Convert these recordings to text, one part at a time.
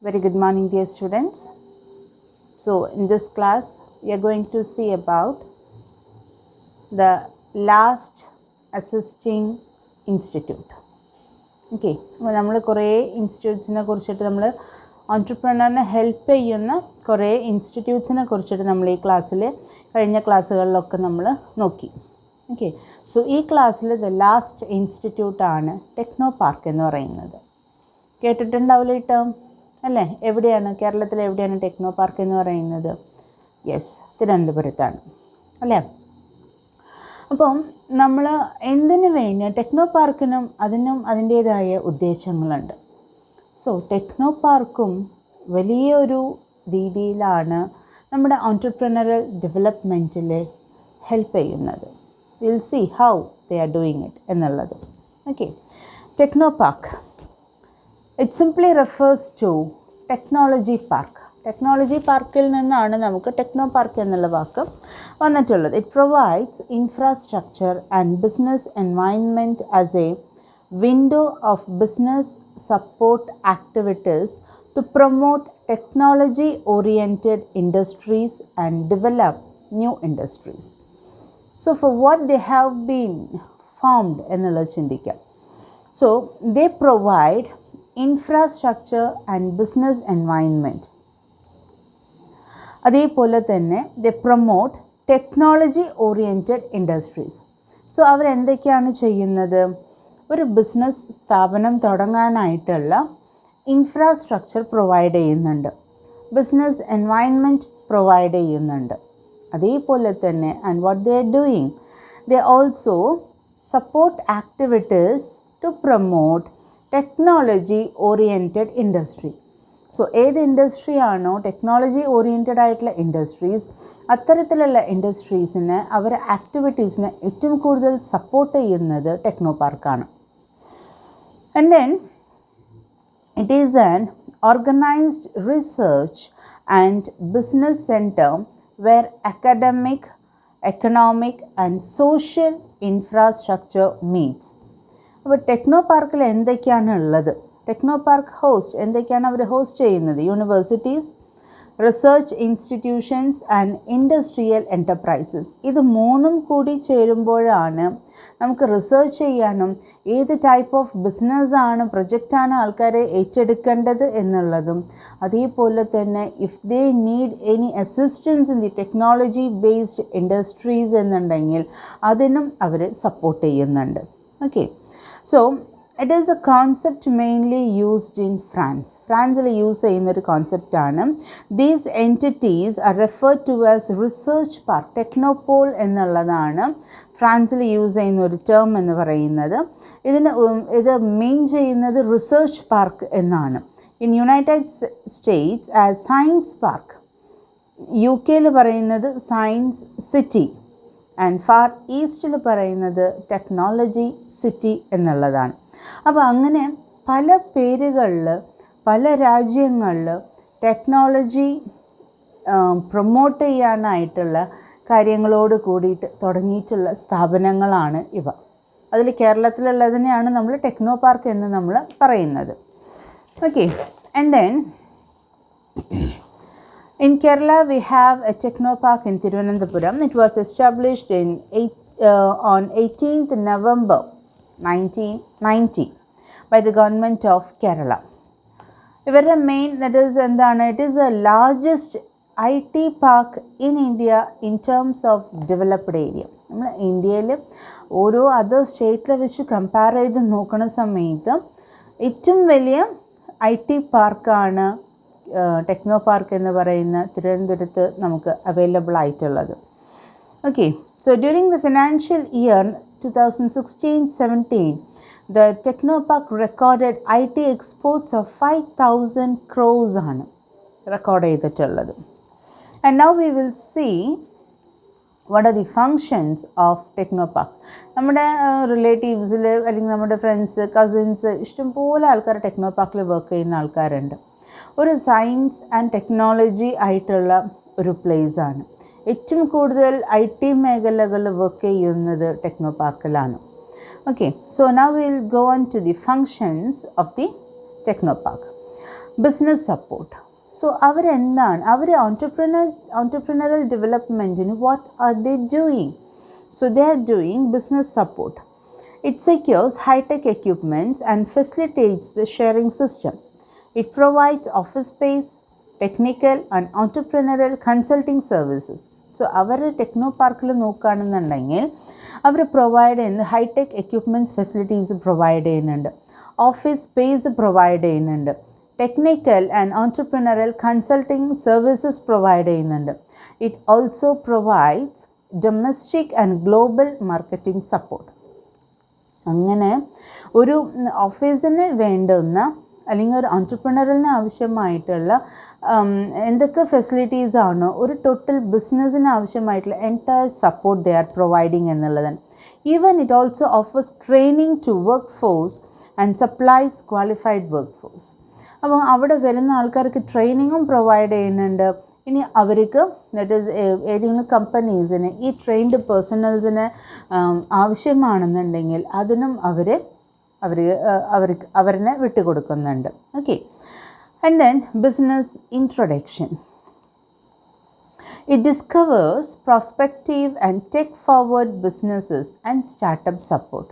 Very good morning, dear students. So in this class we are going to see about the last assisting institute. Okay, അപ്പോൾ നമ്മൾ കുറേ ഇൻസ്റ്റിറ്റ്യൂട്ട്സിനെ കുറിച്ചിട്ട് നമ്മൾ ഓൺട്രപ്രണറിനെ help ചെയ്യുന്ന കുറേ ഇൻസ്റ്റിറ്റ്യൂട്ട്സിനെ കുറിച്ചിട്ട് നമ്മൾ ഈ ക്ലാസ്സിൽ കഴിഞ്ഞ ക്ലാസ്സുകളിലൊക്കെ നമ്മൾ നോക്കി. ഓക്കെ, സോ ഈ ക്ലാസ്സിൽ ദ ലാസ്റ്റ് ഇൻസ്റ്റിറ്റ്യൂട്ടാണ് ടെക്നോ പാർക്ക് എന്ന് പറയുന്നത്. കേട്ടിട്ടുണ്ടാവില്ല ഈ ടേം അല്ലേ? എവിടെയാണ്, കേരളത്തിൽ എവിടെയാണ് ടെക്നോ പാർക്ക് എന്ന് പറയുന്നത്? യെസ്, തിരുവനന്തപുരത്താണ് അല്ലേ? അപ്പം നമ്മൾ എന്തിനു വേണ്ടി ടെക്നോ പാർക്കിനും അതിൻ്റേതായ ഉദ്ദേശങ്ങളുണ്ട്. സോ ടെക്നോ പാർക്കും വലിയൊരു രീതിയിലാണ് നമ്മുടെ ഓൺട്രപ്രണറൽ ഡെവലപ്മെൻറ്റിൽ ഹെൽപ്പ് ചെയ്യുന്നത്. Will see how they are doing it എന്നുള്ളത്. Okay, techno park, it simply refers to technology park. Technology പാർക്കിൽ നിന്നാണ് നമുക്ക് ടെക്നോ പാർക്ക് എന്നുള്ള വാക്ക് വന്നിട്ടുള്ളത്. It provides infrastructure and business environment as a window of business support activities to promote technology oriented industries and develop new industries. So for what they have been formed എന്നുള്ളത് ചിന്തിക്കാം. So they provide infrastructure and business environment. അതേപോലെ തന്നെ they promote technology oriented industries. So അവരെന്തൊക്കെയാണ് ചെയ്യുന്നത്? ഒരു business സ്ഥാപനം തുടങ്ങാനായിട്ടുള്ള infrastructure provide ചെയ്യുന്നുണ്ട്, ബിസിനസ് എൻവയൺമെൻറ്റ് പ്രൊവൈഡ് ചെയ്യുന്നുണ്ട്. അതേപോലെ തന്നെ and what they are doing, they also support activities to promote technology oriented industry. So ഏത് ഇൻഡസ്ട്രി ആണോ ടെക്നോളജി ഓറിയൻറ്റഡ് ആയിട്ടുള്ള ഇൻഡസ്ട്രീസ്, അത്തരത്തിലുള്ള ഇൻഡസ്ട്രീസിന് അവരുടെ ആക്ടിവിറ്റീസിനെ ഏറ്റവും കൂടുതൽ സപ്പോർട്ട് ചെയ്യുന്നത് ടെക്നോ പാർക്കാണ്. And then it is an organised research and business centre where academic, economic and social infrastructure meets. അപ്പോൾ ടെക്നോ പാർക്കിൽ എന്തൊക്കെയാണ് ഉള്ളത്? ടെക്നോ പാർക്ക് എന്തൊക്കെയാണ് അവർ ഹോസ്റ്റ് ചെയ്യുന്നത്? Universities, research institutions and industrial enterprises. ഇത് മൂന്നും കൂടി ചേരുമ്പോഴാണ് നമുക്ക് റിസർച്ച് ചെയ്യാനും ഏത് ടൈപ്പ് ഓഫ് ബിസിനസ്സാണ്, പ്രൊജക്റ്റാണ് ആൾക്കാരെ ഏറ്റെടുക്കേണ്ടത് എന്നുള്ളതും, അതേപോലെ തന്നെ if they need any assistance in the technology based industries എന്നുണ്ടെങ്കിൽ അതിനും അവർ സപ്പോർട്ട് ചെയ്യുന്നുണ്ട്. Okay, so it is a concept mainly used in France. ഫ്രാൻസിൽ യൂസ് ചെയ്യുന്നൊരു കോൺസെപ്റ്റാണ്. These entities are referred to as research park. Technopole എന്നുള്ളതാണ് ഫ്രാൻസിൽ use ചെയ്യുന്ന ഒരു ടേം എന്ന് പറയുന്നത്. ഇത് മീൻ ചെയ്യുന്നത് റിസർച്ച് പാർക്ക് എന്നാണ്. In United States as science park. U കെയിൽ പറയുന്നത് സയൻസ് സിറ്റി ആൻഡ് ഫാർ ഈസ്റ്റിൽ പറയുന്നത് ടെക്നോളജി സിറ്റി എന്നുള്ളതാണ്. അപ്പോൾ അങ്ങനെ പല പേരുകളിൽ പല രാജ്യങ്ങളിൽ ടെക്നോളജി പ്രൊമോട്ട് ചെയ്യാനായിട്ടുള്ള കാര്യങ്ങളോട് കൂടിയിട്ട് തുടങ്ങിയിട്ടുള്ള സ്ഥാപനങ്ങളാണ് ഇവ. അതിൽ കേരളത്തിലുള്ളതിനെയാണ് നമ്മൾ ടെക്നോ പാർക്ക് എന്ന് നമ്മൾ പറയുന്നത്. Okay, and then in Kerala we have a techno park in Thiruvananthapuram. It was established on 18th November 1990 by the government of Kerala. ഇവരുടെ മെയിൻ എന്താണ്? It is the largest IT park in India in terms of developed area. നമ്മൾ ഇന്ത്യയിൽ ഓരോ other സ്റ്റേറ്റിലെ വെച്ച് compare ചെയ്ത് നോക്കുന്ന സമയത്ത് ഏറ്റവും വലിയ IT പാർക്കാണ് ടെക്നോ പാർക്ക് എന്ന് പറയുന്ന തിരുവനന്തപുരത്ത് നമുക്ക് അവൈലബിൾ ആയിട്ടുള്ളത്. Okay, so during the financial year 2016-17 the techno park recorded IT exports of 5,000 crores ആണ് റെക്കോർഡ് ചെയ്തിട്ടുള്ളത്. And now we will see what are the functions of techno park. നമ്മുടെ റിലേറ്റീവ്സിൽ അല്ലെങ്കിൽ നമ്മുടെ ഫ്രണ്ട്സ്, കസിൻസ്, ഇഷ്ടംപോലെ ആൾക്കാർ ടെക്നോ പാർക്കിൽ വർക്ക് ചെയ്യുന്ന ആൾക്കാരുണ്ട്. ഒരു സയൻസ് ആൻഡ് ടെക്നോളജി ആയിട്ടുള്ള ഒരു പ്ലേസാണ്. ഏറ്റവും കൂടുതൽ IT മേഖലകളിൽ വർക്ക് ചെയ്യുന്നത് techno പാർക്കിലാണ്. Okay, so now we will go on to the functions of the techno park. Business support. So അവരെന്താണ് entrepreneurial ഡെവലപ്മെൻറ്റിന് what are they doing? So they are doing business support. It secures high-tech equipments and facilitates the sharing system. It provides office space, technical and entrepreneurial consulting services. So our techno park lo nokkanennundengil അവർ provide ചെയ്യുന്ന high-tech equipments facilities provide ചെയ്യുന്നുണ്ട്, office space provide ചെയ്യുന്നുണ്ട്, technical and entrepreneurial consulting services provide ചെയ്യുന്നുണ്ട്. It also provides domestic and global marketing support. അങ്ങനെ ഒരു ഓഫീസിന് വേണ്ടുന്ന അല്ലെങ്കിൽ ഒരു ഓൺട്രപ്രണറിന് ആവശ്യമായിട്ടുള്ള എന്തൊക്കെ ഫെസിലിറ്റീസ് ആണോ ഒരു ടോട്ടൽ ബിസിനസ്സിന് ആവശ്യമായിട്ടുള്ള entire support they are providing എന്നുള്ളതാണ്. Even it also offers training to workforce and supplies qualified workforce. അപ്പോൾ അവിടെ വരുന്ന ആൾക്കാർക്ക് ട്രെയിനിങ്ങും പ്രൊവൈഡ് ചെയ്യുന്നുണ്ട്. ഇനി അവർക്ക് ദാറ്റ് ഈസ് ഏതെങ്കിലും കമ്പനീസിന് ഈ ട്രെയിൻഡ് പേഴ്സണൽസിന് ആവശ്യമാണെന്നുണ്ടെങ്കിൽ അതിനും അവരിനെ വിട്ടുകൊടുക്കുന്നുണ്ട്. Okay. And then business introduction. It discovers prospective and tech forward businesses and startup support.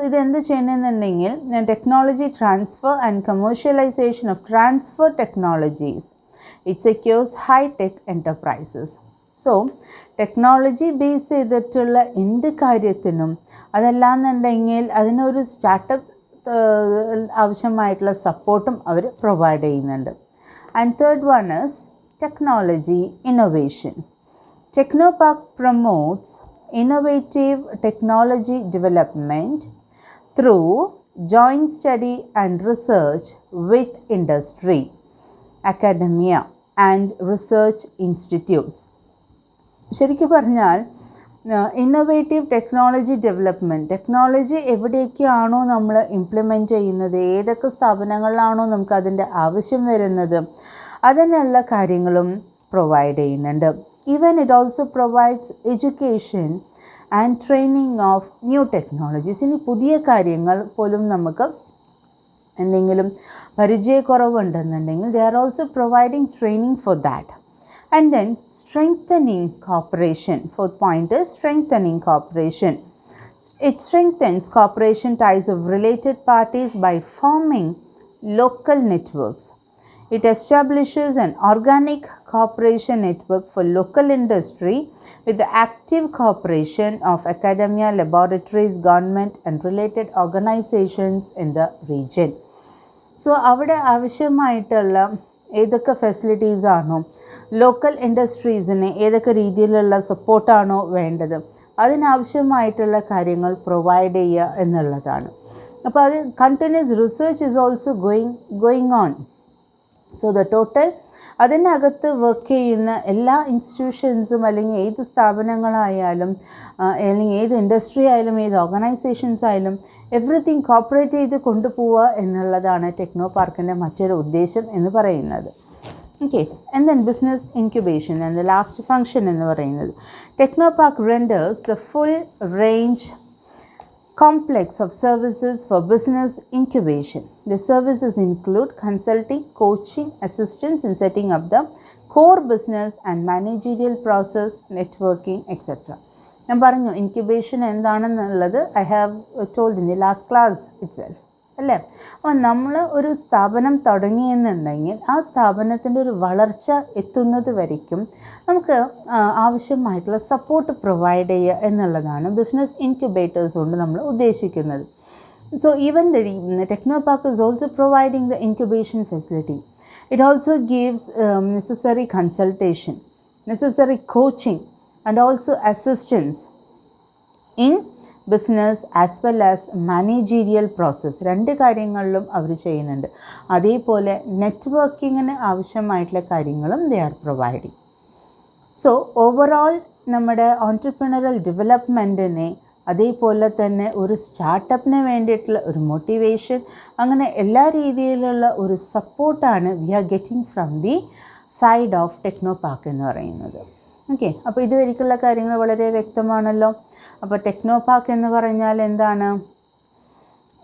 ഇതെന്ത് ചെയ്യുന്നതെന്നുണ്ടെങ്കിൽ technology transfer and commercialisation of transfer technologies. It secures high-tech enterprises. So, technology base ചെയ്തിട്ടുള്ള എന്ത് കാര്യത്തിനും അതല്ലാന്നുണ്ടെങ്കിൽ അതിനൊരു സ്റ്റാർട്ടപ്പ് ആവശ്യമായിട്ടുള്ള സപ്പോർട്ടും അവർ പ്രൊവൈഡ് ചെയ്യുന്നുണ്ട്. And third one is technology innovation. Technopark promotes innovative technology development through joint study and research with industry, academia and research institutes. ശരിക്കും പറഞ്ഞാൽ ഇന്നൊവേറ്റീവ് ടെക്നോളജി ഡെവലപ്മെൻറ്റ്, ടെക്നോളജി എവിടെയൊക്കെയാണോ നമ്മൾ ഇംപ്ലിമെൻറ്റ് ചെയ്യുന്നത്, ഏതൊക്കെ സ്ഥാപനങ്ങളിലാണോ നമുക്ക് അതിൻ്റെ ആവശ്യം വരുന്നത്, അതിനുള്ള കാര്യങ്ങളും പ്രൊവൈഡ് ചെയ്യുന്നുണ്ട്. Even it also provides education and training of new technologies. ഇനി പുതിയ കാര്യങ്ങൾ പോലും നമുക്ക് എന്തെങ്കിലും പരിചയക്കുറവുണ്ടെന്നുണ്ടെങ്കിൽ they are also providing training for that. And then strengthening cooperation. Fourth point is strengthening cooperation. It strengthens cooperation ties of related parties by forming local networks. It establishes an organic cooperation network for local industry with the active cooperation of academia, laboratories, government and related organizations in the region. So അവിടെ ആവശ്യമായിട്ടുള്ള ഏതൊക്കെ facilities ആണോ, local ഇൻഡസ്ട്രീസിന് ഏതൊക്കെ രീതിയിലുള്ള സപ്പോർട്ടാണോ വേണ്ടത്, അതിനാവശ്യമായിട്ടുള്ള കാര്യങ്ങൾ provide ചെയ്യുക എന്നുള്ളതാണ്. അപ്പോൾ അത് continuous research is also going on. So the total അതിനകത്ത് വർക്ക് ചെയ്യുന്ന എല്ലാ ഇൻസ്റ്റിറ്റ്യൂഷൻസും അല്ലെങ്കിൽ ഏത് സ്ഥാപനങ്ങളായാലും അല്ലെങ്കിൽ ഏത് ഇൻഡസ്ട്രി ആയാലും ഏത് ഓർഗനൈസേഷൻസ് ആയാലും എവറിത്തിങ് കോപ്പറേറ്റ് ചെയ്ത് കൊണ്ടുപോവുക എന്നുള്ളതാണ് ടെക്നോ പാർക്കിൻ്റെ മറ്റൊരു ഉദ്ദേശം എന്ന് പറയുന്നത്. Okay. And then business incubation and the last function എന്ന് പറയുന്നത് techno park renders the full range complex of services for business incubation. The services include consulting, coaching, assistance in setting up the core business and managerial process, networking, etc. ഞാൻ പറഞ്ഞു incubation എന്താണെന്നുള്ളത് I have told in the last class itself അല്ലേ. അപ്പോൾ നമ്മൾ ഒരു സ്ഥാപനം തുടങ്ങിയെന്നുണ്ടെങ്കിൽ ആ സ്ഥാപനത്തിൻ്റെ ഒരു വളർച്ച എത്തുന്നത് വരയ്ക്കും നമുക്ക് ആവശ്യമായിട്ടുള്ള സപ്പോർട്ട് പ്രൊവൈഡ് ചെയ്യുക എന്നുള്ളതാണ് ബിസിനസ് ഇൻക്യുബേറ്റേഴ്സ് കൊണ്ട് നമ്മൾ ഉദ്ദേശിക്കുന്നത്. So even the techno park is also providing the incubation facility. It also gives necessary consultation, necessary coaching and also assistance in business as well as managerial process. രണ്ട് കാര്യങ്ങളിലും അവർ ചെയ്യുന്നുണ്ട്. അതേപോലെ നെറ്റ്വർക്കിങ്ങിന് ആവശ്യമായിട്ടുള്ള കാര്യങ്ങളും they are providing. So overall നമ്മുടെ ഓൺട്രപ്രണറൽ ഡെവലപ്മെൻറ്റിനെ അതേപോലെ തന്നെ ഒരു സ്റ്റാർട്ടപ്പിന് വേണ്ടിയിട്ടുള്ള ഒരു മോട്ടിവേഷൻ, അങ്ങനെ എല്ലാ രീതിയിലുള്ള ഒരു സപ്പോർട്ടാണ് we are getting from the side of techno park എന്ന് പറയുന്നത്. ഓക്കെ. അപ്പോൾ ഇതുവരെയ്ക്കുള്ള കാര്യങ്ങൾ വളരെ വ്യക്തമാണല്ലോ. അപ്പോൾ ടെക്നോ പാർക്ക് എന്ന് പറഞ്ഞാൽ എന്താണ്?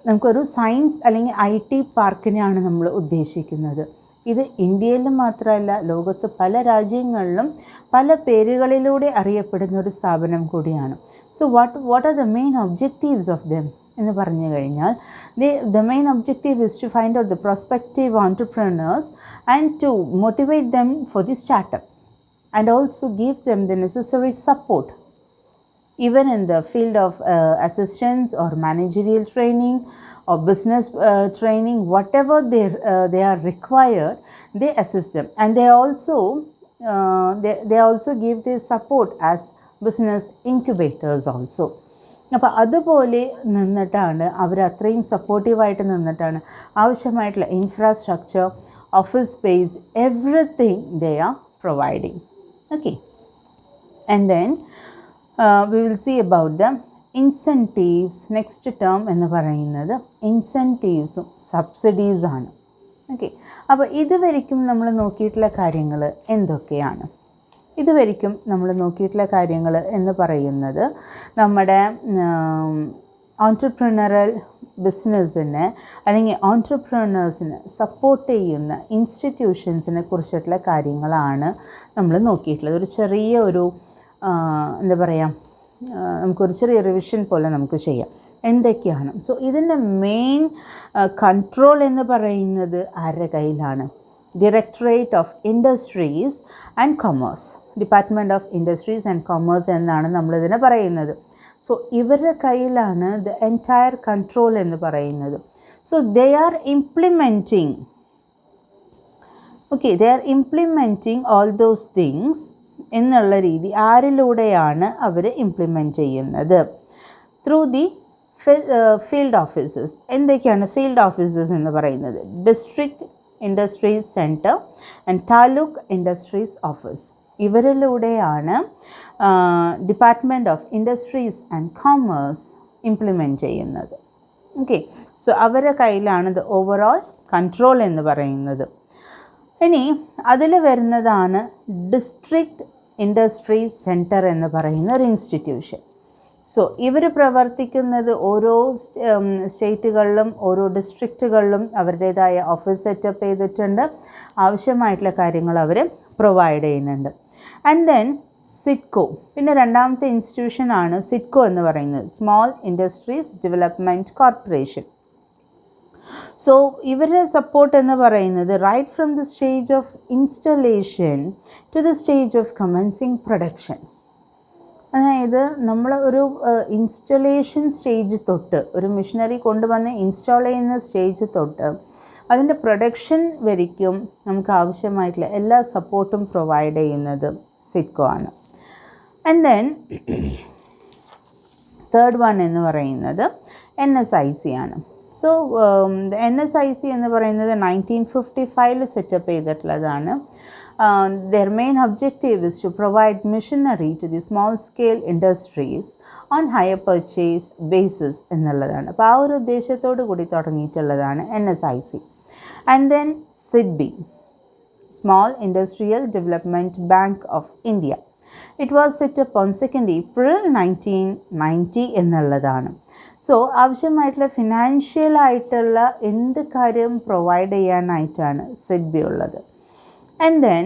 നമുക്കൊരു സയൻസ് അല്ലെങ്കിൽ IT പാർക്കിനെയാണ് നമ്മൾ ഉദ്ദേശിക്കുന്നത്. ഇത് ഇന്ത്യയിൽ മാത്രമല്ല, ലോകത്ത് പല രാജ്യങ്ങളിലും പല പേരുകളിലൂടെ അറിയപ്പെടുന്ന ഒരു സ്ഥാപനം കൂടിയാണ്. So what are the main objectives of them എന്ന് പറഞ്ഞു കഴിഞ്ഞാൽ, the main objective is to find out the prospective entrepreneurs and to motivate them for the startup and also give them the necessary support even in the field of assistance or managerial training or business training, whatever they are required, they assist them, and they also give their support as business incubators also. അപ്പോൾ അതുപോലെ നിന്നിട്ടാണ് അവർ അത്രയും സപ്പോർട്ടീവായിട്ട് നിന്നിട്ടാണ് ആവശ്യമായിട്ടുള്ള infrastructure, office space, everything they are providing. Okay, and then we will see about the incentives. Next term എന്ന് പറയുന്നത് ഇൻസെൻറ്റീവ്സും സബ്സിഡീസാണ്. Okay, അപ്പോൾ ഇതുവരെയ്ക്കും നമ്മൾ നോക്കിയിട്ടുള്ള കാര്യങ്ങൾ എന്തൊക്കെയാണ്? ഇതുവരെയ്ക്കും നമ്മൾ നോക്കിയിട്ടുള്ള കാര്യങ്ങൾ എന്ന് പറയുന്നത് നമ്മുടെ ഓൺട്രപ്രണറൽ ബിസിനസ്സിനെ അല്ലെങ്കിൽ ഓൺട്രപ്രണേഴ്സിനെ സപ്പോർട്ട് ചെയ്യുന്ന ഇൻസ്റ്റിറ്റ്യൂഷൻസിനെ കുറിച്ചിട്ടുള്ള കാര്യങ്ങളാണ് നമ്മൾ നോക്കിയിട്ടുള്ളത്. ഒരു ചെറിയ ഒരു എന്താ പറയുക, നമുക്കൊരു ചെറിയ റിവിഷൻ പോലെ നമുക്ക് ചെയ്യാം എന്തൊക്കെയാണ്. സോ ഇതിൻ്റെ മെയിൻ കൺട്രോൾ എന്ന് പറയുന്നത് ആരുടെ കയ്യിലാണ്? Directorate of industries and commerce, department of industries and commerce എന്നാണ് നമ്മളിതിനെ പറയുന്നത്. സോ ഇവരുടെ കയ്യിലാണ് ദ എൻറ്റയർ കൺട്രോൾ എന്ന് പറയുന്നത്. So they are implementing all those things എന്നുള്ള രീതി ആരിലൂടെയാണ് അവർ ഇംപ്ലിമെൻറ്റ് ചെയ്യുന്നത്? Through the field officers. എന്തൊക്കെയാണ് ഫീൽഡ് ഓഫീസേഴ്സ് എന്ന് പറയുന്നത്? District industries centre and taluk industries office. ഇവരിലൂടെയാണ് department of industries and commerce implement ചെയ്യുന്നത്. ഓക്കെ, സോ അവരുടെ കയ്യിലാണ് ദ ഓവറോൾ കൺട്രോൾ എന്ന് പറയുന്നത്. ഇനി അതിൽ വരുന്നതാണ് ഡിസ്ട്രിക്ട് ഇൻഡസ്ട്രീസ് സെൻറ്റർ എന്ന് പറയുന്ന ഒരു ഇൻസ്റ്റിറ്റ്യൂഷൻ. സോ ഇവർ പ്രവർത്തിക്കുന്നത് ഓരോ സ്റ്റേറ്റുകളിലും ഓരോ ഡിസ്ട്രിക്റ്റുകളിലും അവരുടേതായ ഓഫീസ് സെറ്റപ്പ് ചെയ്തിട്ടുണ്ട്. ആവശ്യമായിട്ടുള്ള കാര്യങ്ങൾ അവർ പ്രൊവൈഡ് ചെയ്യുന്നുണ്ട്. ആൻഡ് ദെൻ സിഡ്കോ, പിന്നെ രണ്ടാമത്തെ ഇൻസ്റ്റിറ്റ്യൂഷനാണ് സിഡ്കോ എന്ന് പറയുന്നത്, small industries development corporation. So ഇവരുടെ സപ്പോർട്ട് എന്ന് പറയുന്നത് right from the stage of installation to the stage of commencing production. അതായത് നമ്മൾ ഒരു ഇൻസ്റ്റലേഷൻ സ്റ്റേജ് തൊട്ട്, ഒരു മെഷീനറി കൊണ്ടുവന്ന് ഇൻസ്റ്റാൾ ചെയ്യുന്ന സ്റ്റേജ് തൊട്ട് അതിൻ്റെ പ്രൊഡക്ഷൻ വരയ്ക്കും നമുക്ക് ആവശ്യമായിട്ടുള്ള എല്ലാ സപ്പോർട്ടും പ്രൊവൈഡ് ചെയ്യുന്നത് സിഡ്കോ ആണ്. ആൻഡ് ദെൻ തേർഡ് വൺ എന്ന് പറയുന്നത് NSIC ആണ്. സോ NSIC എന്ന് പറയുന്നത് 1955 സെറ്റപ്പ് ചെയ്തിട്ടുള്ളതാണ്. Their main objective is to provide machinery to the small scale industries on higher purchase basis എന്നുള്ളതാണ്. അപ്പോൾ ആ ഒരു ഉദ്ദേശത്തോടു കൂടി തുടങ്ങിയിട്ടുള്ളതാണ് NSIC. And then SIDBI, Small Industrial Development Bank of India. It was set up on 2nd April 1990 എന്നുള്ളതാണ്. So ആവശ്യമായിട്ടുള്ള ഫിനാൻഷ്യലായിട്ടുള്ള എന്ത് കാര്യം പ്രൊവൈഡ് ചെയ്യാനായിട്ടാണ് SIDBI ഉള്ളത്. And then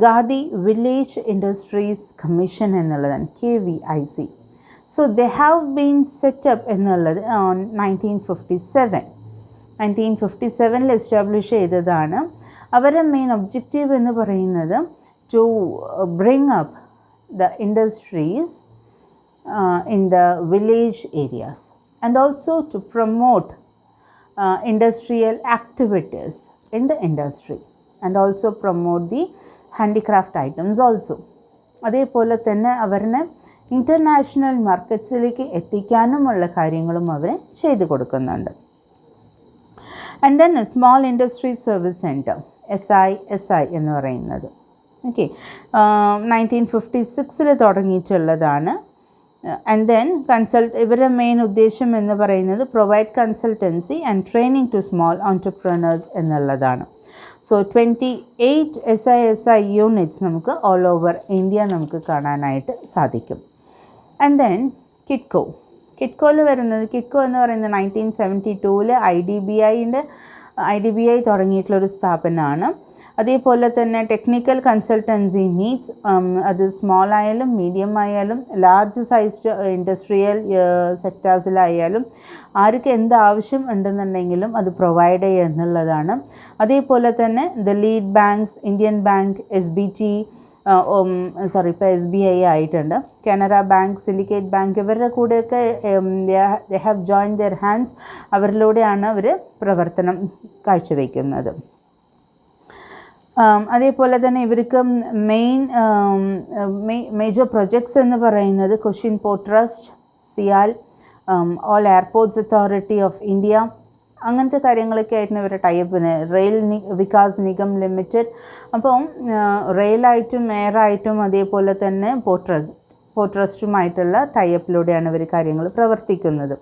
Khadi village industries commission എന്നുള്ളതാണ് KVIC. So they have been setup എന്നുള്ളത് 1957 establish ചെയ്തതാണ്. അവരുടെ മെയിൻ ഒബ്ജക്റ്റീവ് എന്ന് പറയുന്നത് to bring up the industries in the village areas and also to promote industrial activities in the industry and also promote the handicraft items also. അതേപോലെ തന്നെ അവരെ international മാർക്കറ്റ്സിലേക്ക് എത്തിക്കാനുമുള്ള കാര്യങ്ങളും അവർ ചെയ്തു കൊടുക്കുന്നുണ്ട്. And then small industry service centre SI എന്ന് പറയുന്നത് okay 1956 തുടങ്ങിയിട്ടുള്ളതാണ്. ആൻഡ് ദെൻ ഇവരുടെ മെയിൻ ഉദ്ദേശം എന്ന് പറയുന്നത് provide consultancy and training to small entrepreneurs എന്നുള്ളതാണ്. സോ 28 SI യൂണിറ്റ്സ് നമുക്ക് ഓൾ ഓവർ ഇന്ത്യ നമുക്ക് കാണാനായിട്ട് സാധിക്കും. ആൻഡ് ദെൻ കിറ്റ്കോയിൽ വരുന്നത്, കിറ്റ്കോ എന്ന് പറയുന്നത് 1972 IDBI തുടങ്ങിയിട്ടുള്ളൊരു സ്ഥാപനമാണ്. അതേപോലെ തന്നെ ടെക്നിക്കൽ കൺസൾട്ടൻസി നീഡ്സ്, അത് സ്മോൾ ആയാലും മീഡിയം ആയാലും ലാർജ് സൈസ്ഡ് ഇൻഡസ്ട്രിയൽ സെക്ടേഴ്സിലായാലും ആർക്ക് എന്ത് ആവശ്യം ഉണ്ടെന്നുണ്ടെങ്കിലും അത് പ്രൊവൈഡ് ചെയ്യുക എന്നുള്ളതാണ്. അതേപോലെ തന്നെ the lead banks, Indian bank, SBT, ഇപ്പോൾ SBI ആയിട്ടുണ്ട്, കാനറ ബാങ്ക്, സിൻഡിക്കേറ്റ് ബാങ്ക്, ഇവരുടെ കൂടെയൊക്കെ they have join their hands. അവരിലൂടെയാണ് അവർ പ്രവർത്തനം കാഴ്ചവെക്കുന്നത്. അതേപോലെ തന്നെ ഇവർക്ക് മേജർ പ്രൊജക്ട്സ് എന്ന് പറയുന്നത് Cochin Port Trust, CIAL, all Airports Authority of India, അങ്ങനത്തെ കാര്യങ്ങളൊക്കെ ആയിരുന്നു ഇവരുടെ ടൈപ്പിന്. റെയിൽ വികാസ് നിഗം ലിമിറ്റഡ്, അപ്പം റെയിലായിട്ടും എയറായിട്ടും അതേപോലെ തന്നെ പോർട്ട് ട്രസ്റ്റുമായിട്ടുള്ള ടൈപ്പിലൂടെയാണ് ഇവർ കാര്യങ്ങൾ പ്രവർത്തിക്കുന്നത്.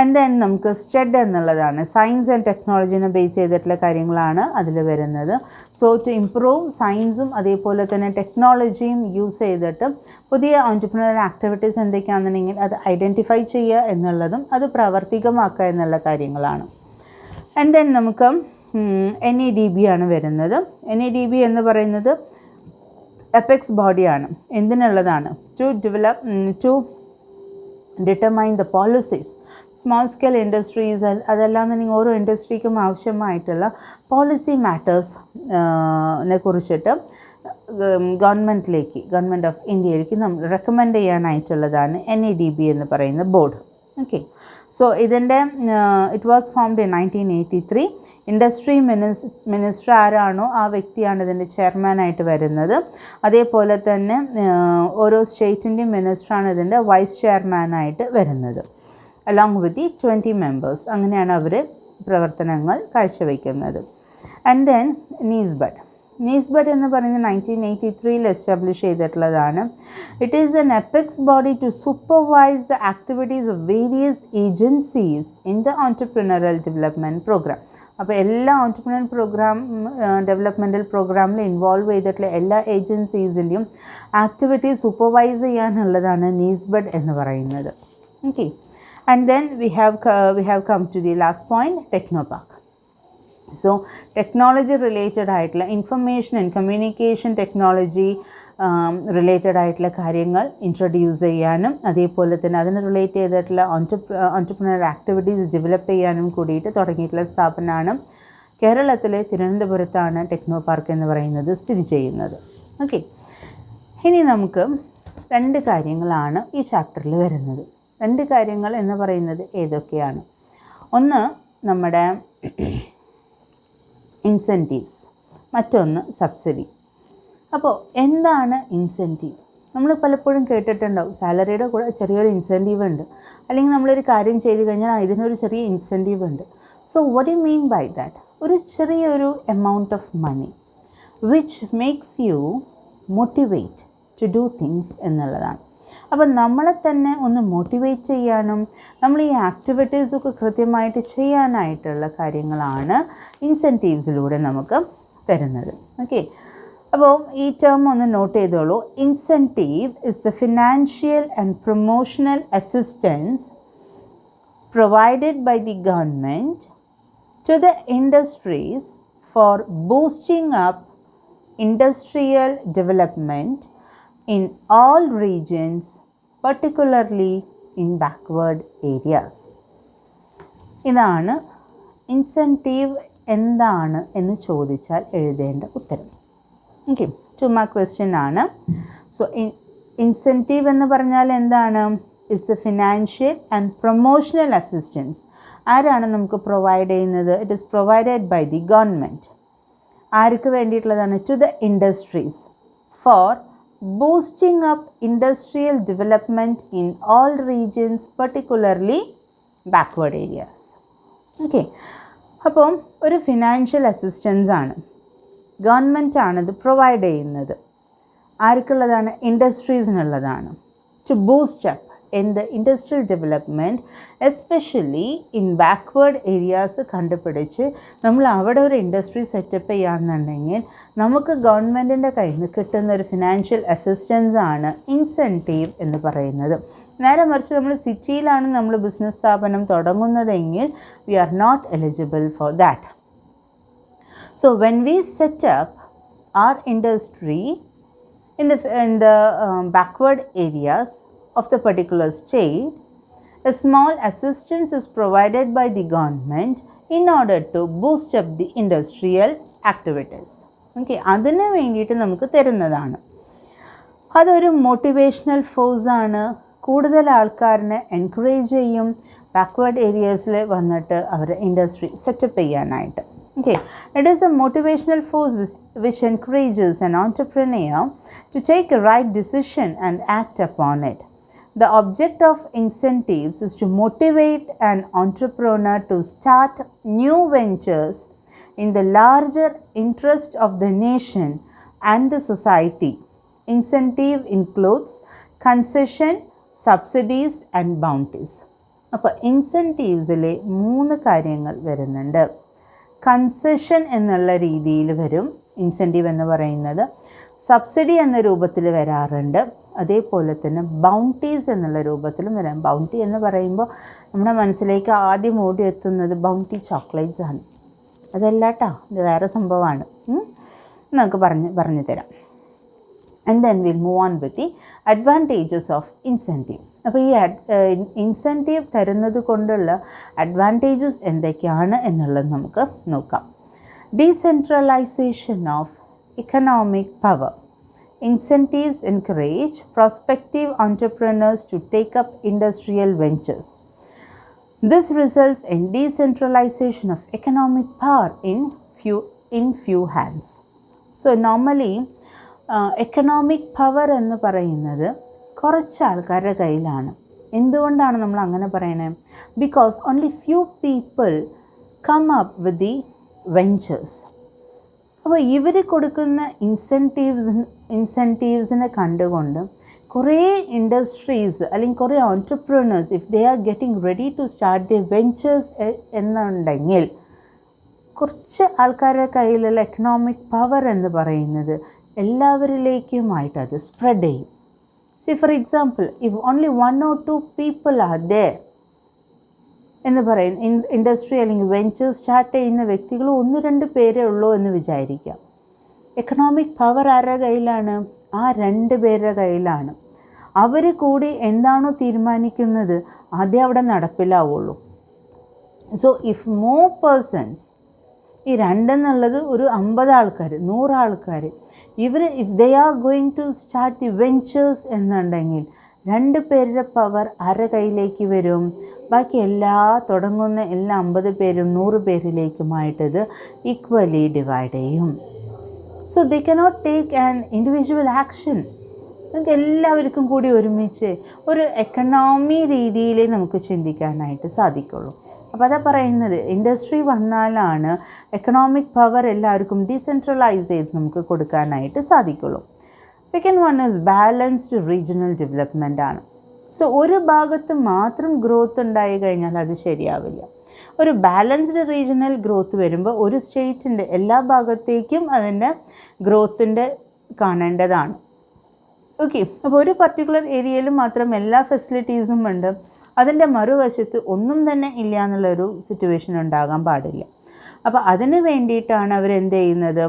ആൻഡ് ദെൻ നമുക്ക് സ്റ്റഡ് എന്നുള്ളതാണ്, സയൻസ് ആൻഡ് ടെക്നോളജീനെ ബേസ് ചെയ്തിട്ടുള്ള കാര്യങ്ങളാണ് അതിൽ വരുന്നത്. സോ ടു ഇംപ്രൂവ് സയൻസും അതേപോലെ തന്നെ ടെക്നോളജിയും യൂസ് ചെയ്തിട്ട് പുതിയ ഓൺട്രപ്രനറിയൽ ആക്ടിവിറ്റീസ് എന്തൊക്കെയാണെന്നുണ്ടെങ്കിൽ അത് ഐഡൻറ്റിഫൈ ചെയ്യുക എന്നുള്ളതും അത് പ്രാവർത്തികമാക്കുക എന്നുള്ള കാര്യങ്ങളാണ്. ആൻഡ് ദെൻ നമുക്ക് NADB ആണ് വരുന്നത്. NADB എന്ന് പറയുന്നത് എപെക്സ് ബോഡിയാണ്. എന്തിനുള്ളതാണ്? To determine the policies, small scale industries, അതല്ലാന്നുണ്ടെങ്കിൽ ഓരോ ഇൻഡസ്ട്രിക്കും ആവശ്യമായിട്ടുള്ള പോളിസി മാറ്റേഴ്സിനെ കുറിച്ചിട്ട് ഗവൺമെൻറ് ഓഫ് ഇന്ത്യയിലേക്ക് നമ്മൾ റെക്കമെൻഡ് ചെയ്യാനായിട്ടുള്ളതാണ് NADB എന്ന് പറയുന്ന ബോർഡ്. ഓക്കെ, സോ ഇതിൻ്റെ it was formed in 1983. Industry minister ആരാണോ ആ വ്യക്തിയാണ് ഇതിൻ്റെ ചെയർമാനായിട്ട് വരുന്നത്. അതേപോലെ തന്നെ ഓരോ സ്റ്റേറ്റിൻ്റെയും മിനിസ്റ്ററാണ് ഇതിൻ്റെ വൈസ് ചെയർമാനായിട്ട് വരുന്നത്, അലോങ് വിത്ത് ദി 20 മെമ്പേഴ്സ്. അങ്ങനെയാണ് അവർ പ്രവർത്തനങ്ങൾ കാഴ്ചവെക്കുന്നത്. ആൻഡ് ദെൻ നീസ്ബഡ് എന്ന് പറയുന്നത് 1983 എസ്റ്റാബ്ലിഷ് ചെയ്തിട്ടുള്ളതാണ്. It is an apex body to supervise the activities of various agencies in the entrepreneurial development programme. അപ്പോൾ എല്ലാ ഓൺട്രപ്രനർ ഡെവലപ്മെൻറ്റൽ പ്രോഗ്രാമിൽ ഇൻവോൾവ് ചെയ്തിട്ടുള്ള എല്ലാ ഏജൻസീസിൻ്റെയും ആക്ടിവിറ്റീസ് സൂപ്പർവൈസ് ചെയ്യാനുള്ളതാണ് നീസ്ബഡ് എന്ന് പറയുന്നത്. Okay, and then we have come to the last point, technopark. So technology related ആയിട്ടുള്ള information and communication technology related ആയിട്ടുള്ള കാര്യങ്ങൾ ഇൻട്രൊഡ്യൂസ് ചെയ്യാനും അതേപോലെ തന്നെ അതിന് റിലേറ്റ് ചെയ്തിട്ടുള്ള ഓൺട്രപ്രനർ ആക്ടിവിറ്റീസ് ഡെവലപ്പ് ചെയ്യാനും കൂടിയിട്ട് തുടങ്ങിയിട്ടുള്ള സ്ഥാപനമാണ്. കേരളത്തിലെ തിരുവനന്തപുരത്താണ് ടെക്നോ പാർക്ക് എന്ന് പറയുന്നത് സ്ഥിതി ചെയ്യുന്നത്. ഓക്കെ, ഇനി നമുക്ക് 2 കാര്യങ്ങളാണ് ഈ ചാപ്റ്ററിൽ വരുന്നത്. 2 കാര്യങ്ങൾ എന്ന് പറയുന്നത് ഏതൊക്കെയാണ്? ഒന്ന് നമ്മുടെ ഇൻസെൻറ്റീവ്സ്, മറ്റൊന്ന് സബ്സിഡി. അപ്പോൾ എന്താണ് ഇൻസെൻറ്റീവ്? നമ്മൾ പലപ്പോഴും കേട്ടിട്ടുണ്ടാവും സാലറിയുടെ കൂടെ ചെറിയൊരു ഇൻസെൻറ്റീവ് ഉണ്ട്, അല്ലെങ്കിൽ നമ്മളൊരു കാര്യം ചെയ്ത് കഴിഞ്ഞാൽ ഇതിനൊരു ചെറിയ ഇൻസെൻറ്റീവ് ഉണ്ട്. So what you mean by that? ഒരു ചെറിയൊരു amount of money which makes you motivate to do things എന്നുള്ളതാണ്. അപ്പം നമ്മളെ തന്നെ ഒന്ന് മോട്ടിവേറ്റ് ചെയ്യാനും നമ്മൾ ഈ ആക്ടിവിറ്റീസൊക്കെ കൃത്യമായിട്ട് ചെയ്യാനായിട്ടുള്ള കാര്യങ്ങളാണ് ഇൻസെൻറ്റീവ്സിലൂടെ നമുക്ക് തരുന്നത്. ഓക്കെ, അപ്പോൾ ഈ ടേം ഒന്ന് നോട്ട് ചെയ്തോളൂ. Incentive is the financial and promotional assistance provided by the government to the industries for boosting up industrial development in all regions, particularly in backward areas. ഇതാണ് ഇൻസെൻറ്റീവ് എന്താണ് എന്ന് ചോദിച്ചാൽ എഴുതേണ്ട ഉത്തരം. ഓക്കെ, 2 മാർക്ക് ക്വസ്റ്റ്യൻ ആണ്. So incentive എന്ന് പറഞ്ഞാൽ എന്താണ്? Is the financial and promotional assistance. ആരാണ് നമുക്ക് പ്രൊവൈഡ് ചെയ്യുന്നത്? It is provided by the government. ആർക്ക് വേണ്ടിയിട്ടുള്ളതാണ്? To the industries for boosting up industrial development in all regions, particularly backward areas. Okay, അപ്പം ഒരു ഫിനാൻഷ്യൽ അസിസ്റ്റൻസ് ആണ്, ഗവൺമെൻറ് ആണിത് പ്രൊവൈഡ് ചെയ്യുന്നത്. ആർക്കുള്ളതാണ്? ഇൻഡസ്ട്രീസിനുള്ളതാണ്. To boost up in the industrial development, especially in backward areas കണ്ടുപിടിച്ച് നമ്മൾ അവിടെ ഒരു ഇൻഡസ്ട്രി സെറ്റപ്പ് ചെയ്യുകയാണെന്നുണ്ടെങ്കിൽ നമുക്ക് ഗവൺമെൻറ്റിൻ്റെ കയ്യിൽ നിന്ന് കിട്ടുന്ന ഒരു ഫിനാൻഷ്യൽ അസിസ്റ്റൻസ് ആണ് ഇൻസെൻറ്റീവ് എന്ന് പറയുന്നത്. നേരെ മറിച്ച് നമ്മൾ സിറ്റിയിലാണ് നമ്മൾ ബിസിനസ് സ്ഥാപനം തുടങ്ങുന്നതെങ്കിൽ we are not eligible for that. So when we set up our industry in the backward areas of the particular state, a small assistance is provided by the government in order to boost up the industrial activities. Okay, അതിന് വേണ്ടിയിട്ട് നമുക്ക് തരുന്നതാണ്. അതൊരു motivational ഫോഴ്സാണ്. കൂടുതൽ ആൾക്കാരനെ encourage ചെയ്യും backward ഏരിയാസിൽ വന്നിട്ട് അവരുടെ industry setup ചെയ്യാനായിട്ട്. Okay, it is a motivational force which encourages an entrepreneur to take a right decision and act upon it. The object of incentives is to motivate an entrepreneur to start new ventures in the larger interest of the nation and the society. Incentive includes concession, subsidies and bounties. അപ്പോൾ ഇൻസെൻറ്റീവ്സിലെ 3 കാര്യങ്ങൾ വരുന്നുണ്ട്. Concession എന്നുള്ള രീതിയിൽ വരും incentive എന്ന് പറയുന്നത്, subsidy എന്ന രൂപത്തിൽ വരാറുണ്ട്, അതേപോലെ തന്നെ ബൗണ്ടീസ് എന്നുള്ള രൂപത്തിലും വരാം. ബൗണ്ടി എന്ന് പറയുമ്പോൾ നമ്മുടെ മനസ്സിലേക്ക് ആദ്യം ഓടിയെത്തുന്നത് ബൗണ്ടി ചോക്ലേറ്റ്സ് ആണ്. അതല്ല കേട്ടോ, ഇത് വേറെ സംഭവമാണ്. നമുക്ക് പറഞ്ഞു തരാം. And then will move on with the advantages of incentive. അപ്പോൾ ഈ ഇൻസെൻറ്റീവ് തരുന്നത് കൊണ്ടുള്ള അഡ്വാൻറ്റേജസ് എന്തൊക്കെയാണ് എന്നുള്ളത് നമുക്ക് നോക്കാം. Decentralisation of economic power. Incentives encourage prospective entrepreneurs to take up industrial ventures. This results in decentralization of economic power in few hands. So normally economic power എന്ന് പറയുന്നത് കുറച്ച് ആൾക്കാരുടെ കയ്യിലാണ്. എന്തുകൊണ്ടാണ് നമ്മൾ അങ്ങനെ പറയണത്? Because only few people come up with the ventures. അപ്പോൾ ഇവർ കൊടുക്കുന്ന ഇൻസെൻറ്റീവ്സിനെ കണ്ടുകൊണ്ട് കുറേ ഇൻഡസ്ട്രീസ് അല്ലെങ്കിൽ കുറേ entrepreneurs if they are getting ready to start the ventures എന്നുണ്ടെങ്കിൽ കുറച്ച് ആൾക്കാരുടെ കയ്യിലുള്ള എക്കണോമിക് പവർ എന്ന് പറയുന്നത് എല്ലാവരിലേക്കുമായിട്ട് അത് സ്പ്രെഡ് ചെയ്യും. See for example, if only 1 or 2 people are there എന്ന് പറയും, ഇൻഡസ്ട്രി അല്ലെങ്കിൽ വെഞ്ചേഴ്സ് സ്റ്റാർട്ട് ചെയ്യുന്ന വ്യക്തികൾ 1-2 പേരേ ഉള്ളൂ എന്ന് വിചാരിക്കാം. എക്കണോമിക് പവർ ആരുടെ കയ്യിലാണ്? ആ 2 പേരുടെ കയ്യിലാണ്. അവർ കൂടി എന്താണോ തീരുമാനിക്കുന്നത് അതേ അവിടെ നടപ്പിലാവുള്ളൂ. സോ ഇഫ് മോർ പേഴ്സൺസ്, ഈ 2 എന്നുള്ളത് ഒരു 50 ആൾക്കാർ, 100 ആൾക്കാർ, if they are going to start the ventures എന്നുണ്ടെങ്കിൽ 2 പേരുടെ പവർ ആരുടെ കയ്യിലേക്ക് വരും? ബാക്കി തുടങ്ങുന്ന എല്ലാ 50 പേരും 100 പേരിലേക്കുമായിട്ടത് ഈക്വലി ഡിവൈഡ് ചെയ്യും. So they cannot take an individual action. നമുക്ക് എല്ലാവർക്കും കൂടി ഒരുമിച്ച് ഒരു എക്കണോമി രീതിയിൽ നമുക്ക് ചിന്തിക്കാനായിട്ട് സാധിക്കുള്ളൂ. അപ്പോൾ അതാ പറയുന്നത്, ഇൻഡസ്ട്രി വന്നാലാണ് എക്കണോമിക് പവർ എല്ലാവർക്കും ഡീസെൻട്രലൈസ് ചെയ്ത് നമുക്ക് കൊടുക്കാനായിട്ട് സാധിക്കുള്ളൂ. Second one is balanced regional development ആണ്. സോ ഒരു ഭാഗത്ത് മാത്രം ഗ്രോത്ത് ഉണ്ടായി കഴിഞ്ഞാൽ അത് ശരിയാവില്ല. ഒരു ബാലൻസ്ഡ് റീജിയണൽ ഗ്രോത്ത് വരുമ്പോൾ ഒരു സ്റ്റേറ്റിൻ്റെ എല്ലാ ഭാഗത്തേക്കും അതിൻ്റെ ഗ്രോത്തിൻ്റെ കാണേണ്ടതാണ്. ഓക്കെ, അപ്പോൾ ഒരു പർട്ടിക്കുലർ ഏരിയയിൽ മാത്രം എല്ലാ ഫെസിലിറ്റീസും ഉണ്ട്, അതിൻ്റെ മറുവശത്ത് ഒന്നും തന്നെ ഇല്ല എന്നുള്ളൊരു സിറ്റുവേഷൻ ഉണ്ടാകാൻ പാടില്ല. അപ്പോൾ അതിന് വേണ്ടിയിട്ടാണ് അവരെന്ത് ചെയ്യുന്നത്,